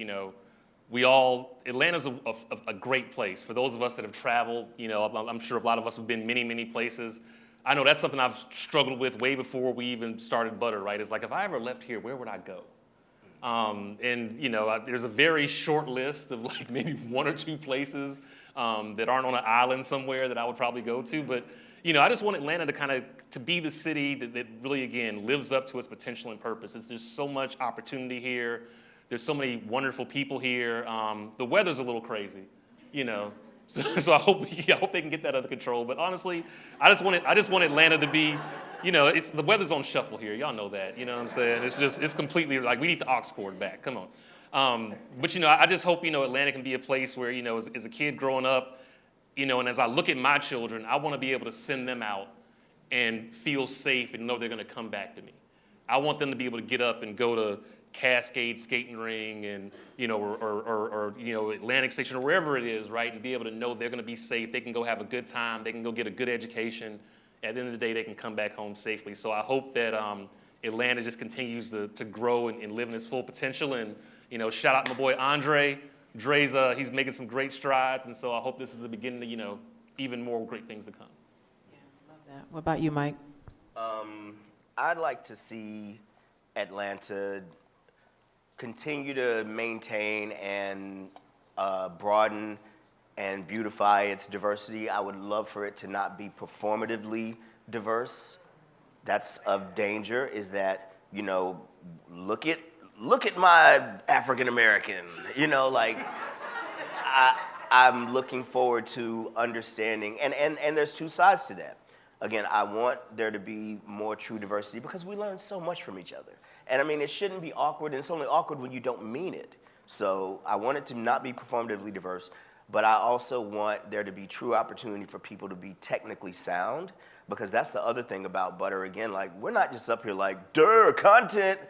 Atlanta's a great place. For those of us that have traveled, I'm sure a lot of us have been many, many places. I know that's something I've struggled with way before we even started Butter, right? It's like, if I ever left here, where would I go? There's a very short list of like maybe 1 or 2 places that aren't on an island somewhere that I would probably go to. But, I just want Atlanta to be the city that really, again, lives up to its potential and purpose. There's so much opportunity here. There's so many wonderful people here. The weather's a little crazy, So I hope they can get that under control. But honestly, I just want Atlanta to be it's the weather's on shuffle here. Y'all know that. You know what I'm saying? It's completely like we need the aux cord back. Come on. But I just hope Atlanta can be a place where as a kid growing up, and as I look at my children, I want to be able to send them out and feel safe and know they're going to come back to me. I want them to be able to get up and go to Cascade Skating Ring and or Atlantic Station or wherever it is, right, and be able to know they're going to be safe. They can go have a good time. They can go get a good education. At the end of the day, they can come back home safely. So I hope that Atlanta just continues to grow and live in its full potential. And shout out to my boy Andre. Dre's he's making some great strides, and so I hope this is the beginning of even more great things to come. Yeah, love that. What about you, Mike? I'd like to see Atlanta continue to maintain and broaden and beautify its diversity. I would love for it to not be performatively diverse. That's of danger, is that, look at my African American, I'm looking forward to understanding, and there's two sides to that. Again, I want there to be more true diversity because we learn so much from each other. And I mean, it shouldn't be awkward, and it's only awkward when you don't mean it. So I want it to not be performatively diverse, but I also want there to be true opportunity for people to be technically sound, because that's the other thing about Butter. Again, like, we're not just up here like, content.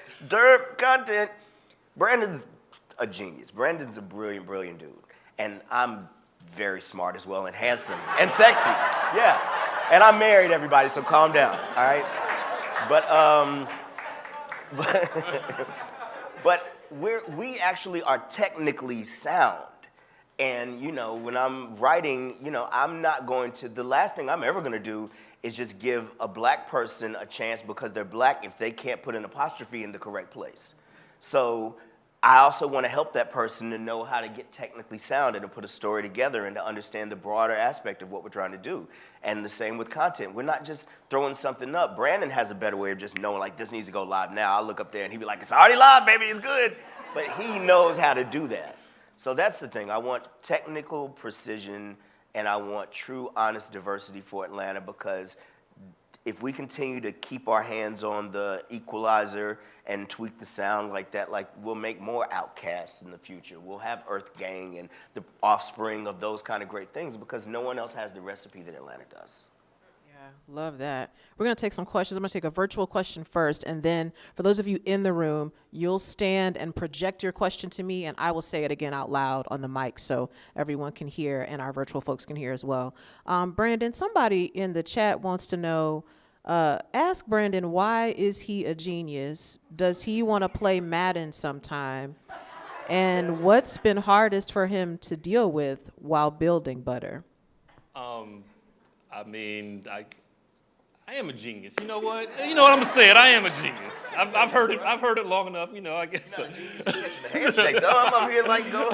Brandon's a genius. Brandon's a brilliant, brilliant dude. And I'm very smart as well, and handsome, and sexy, yeah. And I'm married, everybody, so calm down, all right? But we actually are technically sound. And, when I'm writing, I'm not going to, the last thing I'm ever going to do is just give a black person a chance because they're black if they can't put an apostrophe in the correct place. So I also want to help that person to know how to get technically sound and to put a story together and to understand the broader aspect of what we're trying to do. And the same with content. We're not just throwing something up. Brandon has a better way of just knowing, like, this needs to go live now. I'll look up there and he'll be like, it's already live, baby, it's good. But he knows how to do that. So that's the thing. I want technical precision, and I want true, honest diversity for Atlanta, because if we continue to keep our hands on the equalizer and tweak the sound like that, like, we'll make more Outcasts in the future. We'll have Earth Gang and the offspring of those kind of great things, because no one else has the recipe that Atlanta does. Yeah, love that. We're going to take some questions. I'm going to take a virtual question first, and then for those of you in the room, you'll stand and project your question to me, and I will say it again out loud on the mic so everyone can hear and our virtual folks can hear as well. Brandon, somebody in the chat wants to know, ask Brandon, why is he a genius? Does he want to play Madden sometime? And what's been hardest for him to deal with while building Butter? I mean, I am a genius. You know what? You know what I'm gonna say? I am a genius. I've heard it long enough. I guess. Handshake, though. I'm up here like, go.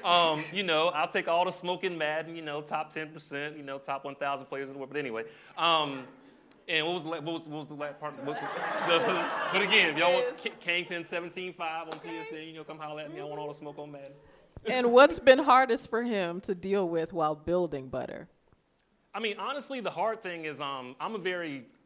I'll take all the smoking Madden. Top 10%. Top 1,000 players in the world. But anyway, and what was the last part? But again, if y'all want Kingpin 17.5 on PSN, come holler at me. I want all the smoke on Madden. And what's been hardest for him to deal with while building Butter? I mean, honestly, the hard thing is I've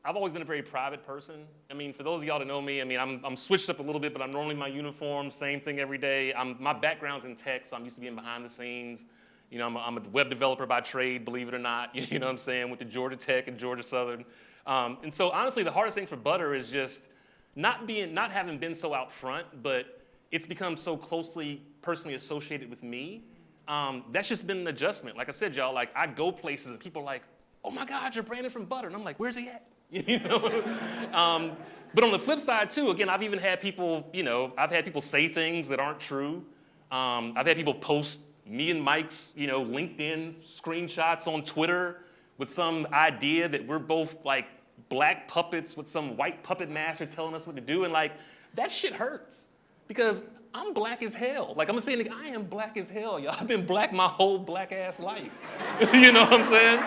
always been a very private person. I mean, for those of y'all that know me, I mean, I'm switched up a little bit, but I'm normally in my uniform, same thing every day. My background's in tech, so I'm used to being behind the scenes. I'm a web developer by trade, believe it or not. You know what I'm saying? Went to Georgia Tech and Georgia Southern. And so honestly, the hardest thing for Butter is just not having been so out front, but it's become so closely personally associated with me. That's just been an adjustment. Like I said, y'all, like, I go places and people are like, oh my God, you're Brandon from Butter. And I'm like, where's he at? But on the flip side too, again, I've even had people, I've had people say things that aren't true. I've had people post me and Mike's, LinkedIn screenshots on Twitter with some idea that we're both like black puppets with some white puppet master telling us what to do. And like, that shit hurts because I'm black as hell. Like, I'm gonna say, I am black as hell, y'all. I've been black my whole black ass life. You know what I'm saying?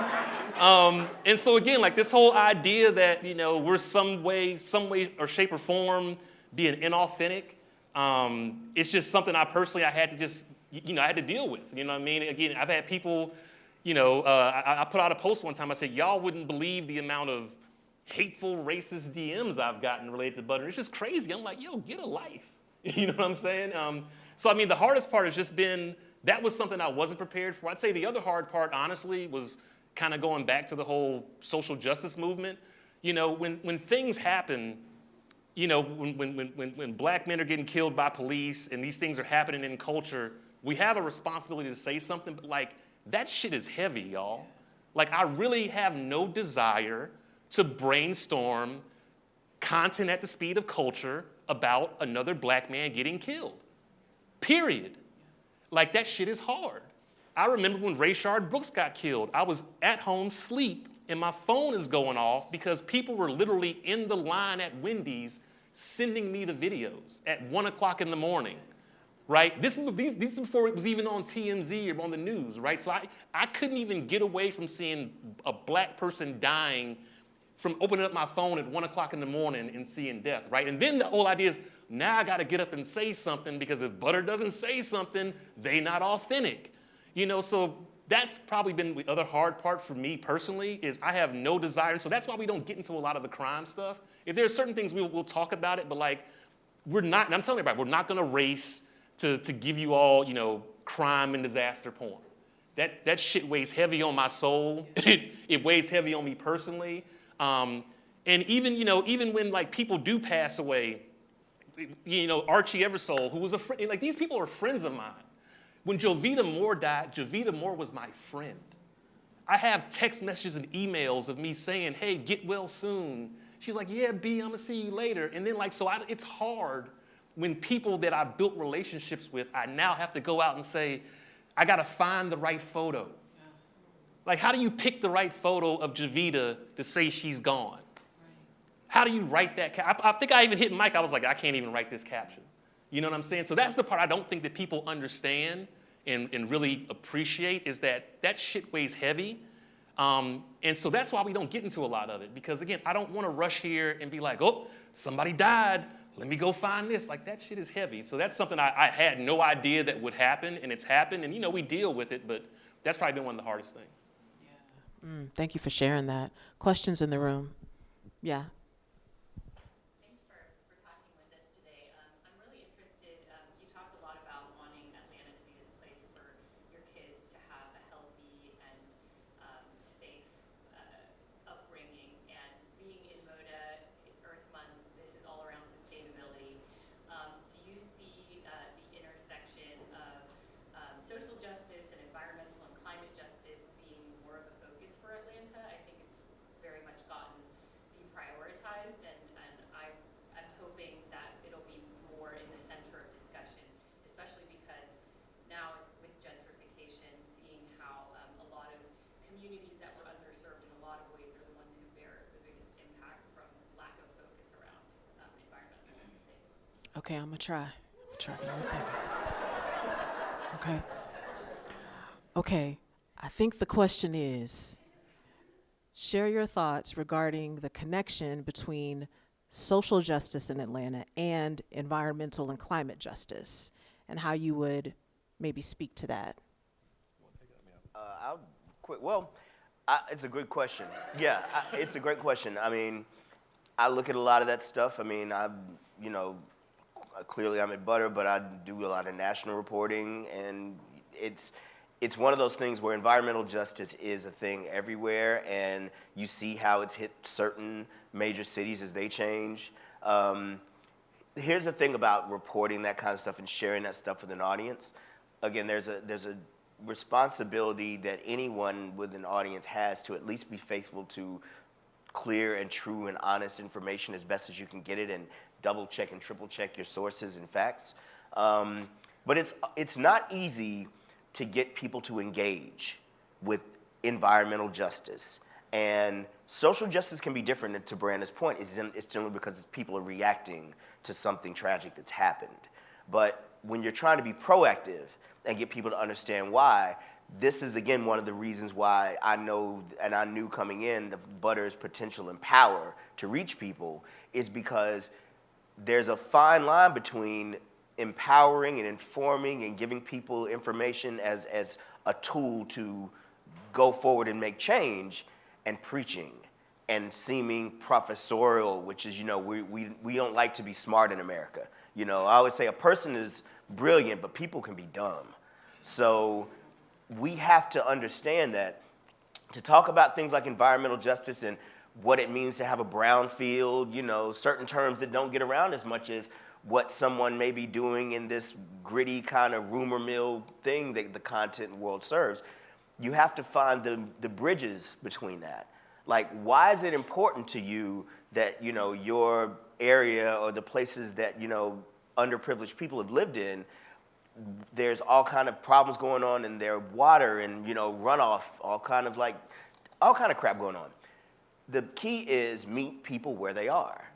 And so again, like, this whole idea that, we're some way or shape or form being inauthentic, it's just something I had to just, I had to deal with. You know what I mean? Again, I've had people, I put out a post one time, I said, y'all wouldn't believe the amount of hateful, racist DMs I've gotten related to Butter. It's just crazy. I'm like, yo, get a life. You know what I'm saying? So I mean, the hardest part has just been, that was something I wasn't prepared for. I'd say the other hard part, honestly, was kind of going back to the whole social justice movement. You know, when things happen, you know, when black men are getting killed by police and these things are happening in culture, we have a responsibility to say something, but like, that shit is heavy, y'all. Like, I really have no desire to brainstorm content at the speed of culture about another black man getting killed, period. Like, that shit is hard. I remember when Rayshard Brooks got killed, I was at home asleep and my phone is going off because people were literally in the line at Wendy's sending me the videos at 1 o'clock in the morning, right? This is before it was even on TMZ or on the news, right? So I couldn't even get away from seeing a black person dying from opening up my phone at 1 o'clock in the morning and seeing death, right? And then the whole idea is, now I gotta get up and say something because if Butter doesn't say something, they not authentic. You know, so that's probably been the other hard part for me personally, is I have no desire. And so that's why we don't get into a lot of the crime stuff. If there are certain things, we'll talk about it, but like, we're not, and I'm telling everybody, we're not gonna race to give you all, you know, crime and disaster porn. That shit weighs heavy on my soul. It weighs heavy on me personally. And even, you know, even when like people do pass away, you know, Archie Eversole, who was a friend, like these people are friends of mine. When Jovita Moore died, Jovita Moore was my friend. I have text messages and emails of me saying, hey, get well soon. She's like, yeah, B, I'm gonna see you later. And then like, so it's hard when people that I built relationships with, I now have to go out and say, I gotta find the right photo. Yeah. Like, how do you pick the right photo of Jovita to say she's gone? Right. How do you write that? I think I even hit Mike, I was like, I can't even write this caption. You know what I'm saying? So that's the part I don't think that people understand and really appreciate, is that shit weighs heavy. And so that's why we don't get into a lot of it, because again, I don't want to rush here and be like, oh, somebody died, let me go find this. Like, that shit is heavy. So that's something I had no idea that would happen, and it's happened, and you know, we deal with it, but that's probably been one of the hardest things. Yeah. Thank you for sharing that. Questions in the room? Yeah. Thanks for talking with us today. I'm really interested, you talked a lot about wanting Atlanta to be this place for your kids to have a healthy and safe upbringing, and being in MODA, it's Earth Month, this is all around sustainability. Do you see the intersection of social justice and environmental and climate justice being more of a focus for Atlanta? I think it's very much gotten deprioritized, and I'm hoping that it'll be more in the center of discussion, especially because now with gentrification, seeing how a lot of communities that were underserved in a lot of ways are the ones who bear the biggest impact from lack of focus around environmental things. Okay, I'm gonna try. Give me a second. Okay. Okay, I think the question is, share your thoughts regarding the connection between social justice in Atlanta and environmental and climate justice, and how you would maybe speak to that. I'll quit. Well, it's a good question. Yeah, it's a great question. I mean, I look at a lot of that stuff. I mean, you know, clearly I'm at Butter, but I do a lot of national reporting, and it's one of those things where environmental justice is a thing everywhere, and you see how it's hit certain major cities as they change. Here's the thing about reporting that kind of stuff and sharing that stuff with an audience. Again, there's a responsibility that anyone with an audience has to at least be faithful to clear and true and honest information as best as you can get it, and double check and triple check your sources and facts. But it's not easy to get people to engage with environmental justice. And social justice can be different, and to Brandon's point, it's generally because people are reacting to something tragic that's happened. But when you're trying to be proactive and get people to understand why, this is, again, one of the reasons why I know, and I knew coming in, the Butter's potential and power to reach people is because there's a fine line between empowering and informing and giving people information as a tool to go forward and make change, and preaching and seeming professorial, which is, we don't like to be smart in America. I always say a person is brilliant, but people can be dumb. So we have to understand that to talk about things like environmental justice and what it means to have a brown field, certain terms that don't get around as much as what someone may be doing in this gritty kind of rumor mill thing that the content world serves, you have to find the bridges between that. Like, why is it important to you that, your area or the places that, underprivileged people have lived in, there's all kind of problems going on in their water and, runoff, all kind of crap going on. The key is meet people where they are.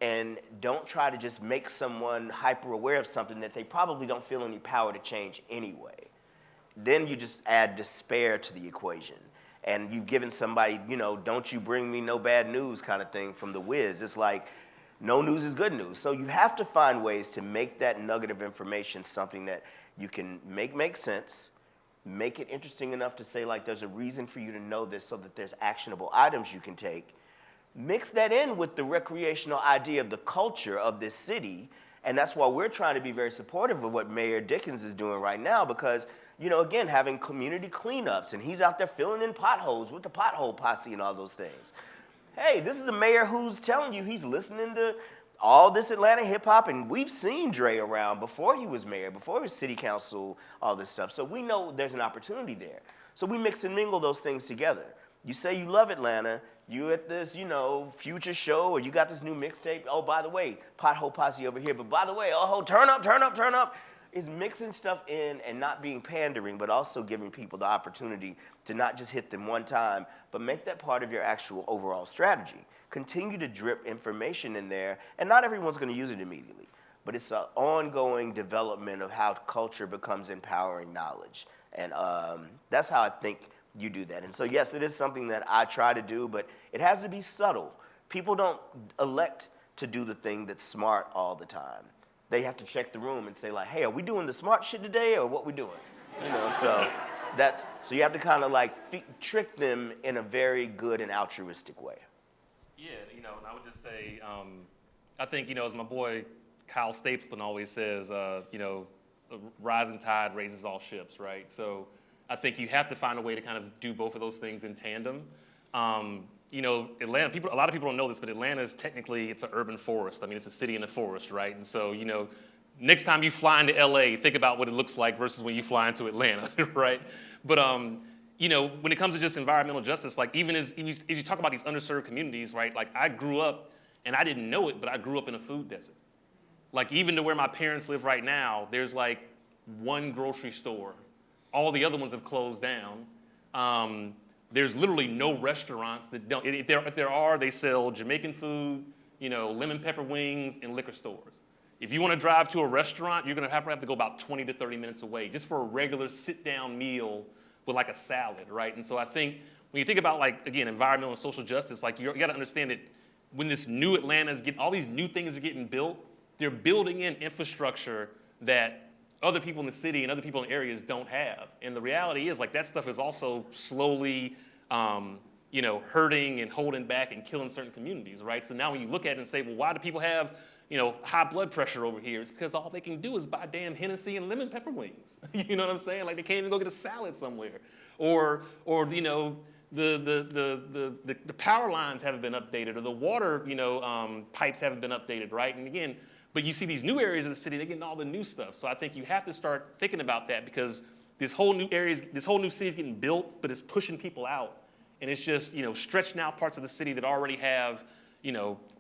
And don't try to just make someone hyper aware of something that they probably don't feel any power to change anyway. Then you just add despair to the equation. And you've given somebody, don't you bring me no bad news kind of thing from The Wiz. It's like, no news is good news. So you have to find ways to make that nugget of information something that you can make sense, make it interesting enough to say, like, there's a reason for you to know this so that there's actionable items you can take. Mix that in with the recreational idea of the culture of this city. And that's why we're trying to be very supportive of what Mayor Dickens is doing right now, because, again, having community cleanups, and he's out there filling in potholes with the pothole posse and all those things. Hey, this is a mayor who's telling you he's listening to all this Atlanta hip hop, and we've seen Dre around before he was mayor, before he was city council, all this stuff. So we know there's an opportunity there. So we mix and mingle those things together. You say you love Atlanta, you at this, future show, or you got this new mixtape. Oh, by the way, pothole posse over here. But by the way, oh, turn up, turn up, turn up. Is mixing stuff in and not being pandering, but also giving people the opportunity to not just hit them one time, but make that part of your actual overall strategy. Continue to drip information in there, and not everyone's going to use it immediately, but it's an ongoing development of how culture becomes empowering knowledge. And that's how I think you do that. And so, yes, it is something that I try to do, but it has to be subtle. People don't elect to do the thing that's smart all the time. They have to check the room and say, like, hey, are we doing the smart shit today or what we doing? So you have to kind of trick them in a very good and altruistic way. Yeah, and I would just say, I think, as my boy Kyle Stapleton always says, a rising tide raises all ships, right? So I think you have to find a way to kind of do both of those things in tandem. Atlanta, a lot of people don't know this, but Atlanta is technically, it's an urban forest. I mean, it's a city in a forest, right? And so, next time you fly into LA, think about what it looks like versus when you fly into Atlanta, right? But, when it comes to just environmental justice, like even as you talk about these underserved communities, right? Like I grew up, and I didn't know it, but I grew up in a food desert. Like even to where my parents live right now, there's like one grocery store. All the other ones have closed down. There's literally no restaurants that don't. If there are, they sell Jamaican food, lemon pepper wings, and liquor stores. If you want to drive to a restaurant, you're going to have to go about 20 to 30 minutes away just for a regular sit-down meal with like a salad, right? And so I think when you think about environmental and social justice, you got to understand that when this new Atlanta is all these new things are getting built, they're building in infrastructure that other people in the city and other people in areas don't have. And the reality is that stuff is also slowly, hurting and holding back and killing certain communities, right? So now when you look at it and say, well, why do people have, high blood pressure over here? It's because all they can do is buy damn Hennessy and lemon pepper wings. You know what I'm saying? Like they can't even go get a salad somewhere. Or the power lines haven't been updated, or the water, pipes haven't been updated, right? And again, but you see these new areas of the city, they're getting all the new stuff. So I think you have to start thinking about that, because this whole new city is getting built, but it's pushing people out. And it's just, stretching out parts of the city that already have,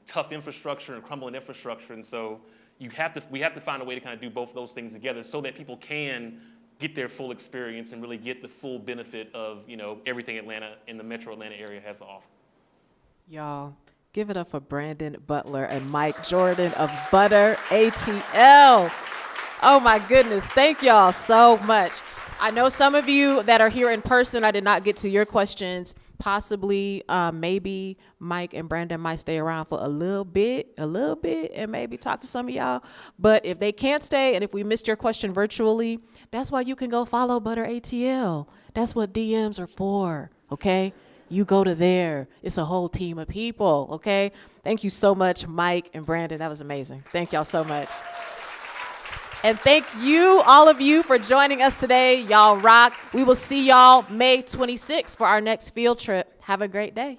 tough infrastructure and crumbling infrastructure. And so we have to find a way to kind of do both of those things together so that people can get their full experience and really get the full benefit of, everything Atlanta and the metro Atlanta area has to offer. Y'all, give it up for Brandon Butler and Mike Jordan of Butter.ATL. Oh my goodness, thank y'all so much. I know some of you that are here in person, I did not get to your questions. Possibly, maybe Mike and Brandon might stay around for a little bit, and maybe talk to some of y'all. But if they can't stay, and if we missed your question virtually, that's why you can go follow Butter.ATL. That's what DMs are for, okay? you go to there. It's a whole team of people, okay? Thank you so much, Mike and Brandon. That was amazing. Thank y'all so much. And thank you, all of you, for joining us today. Y'all rock. We will see y'all May 26th for our next field trip. Have a great day.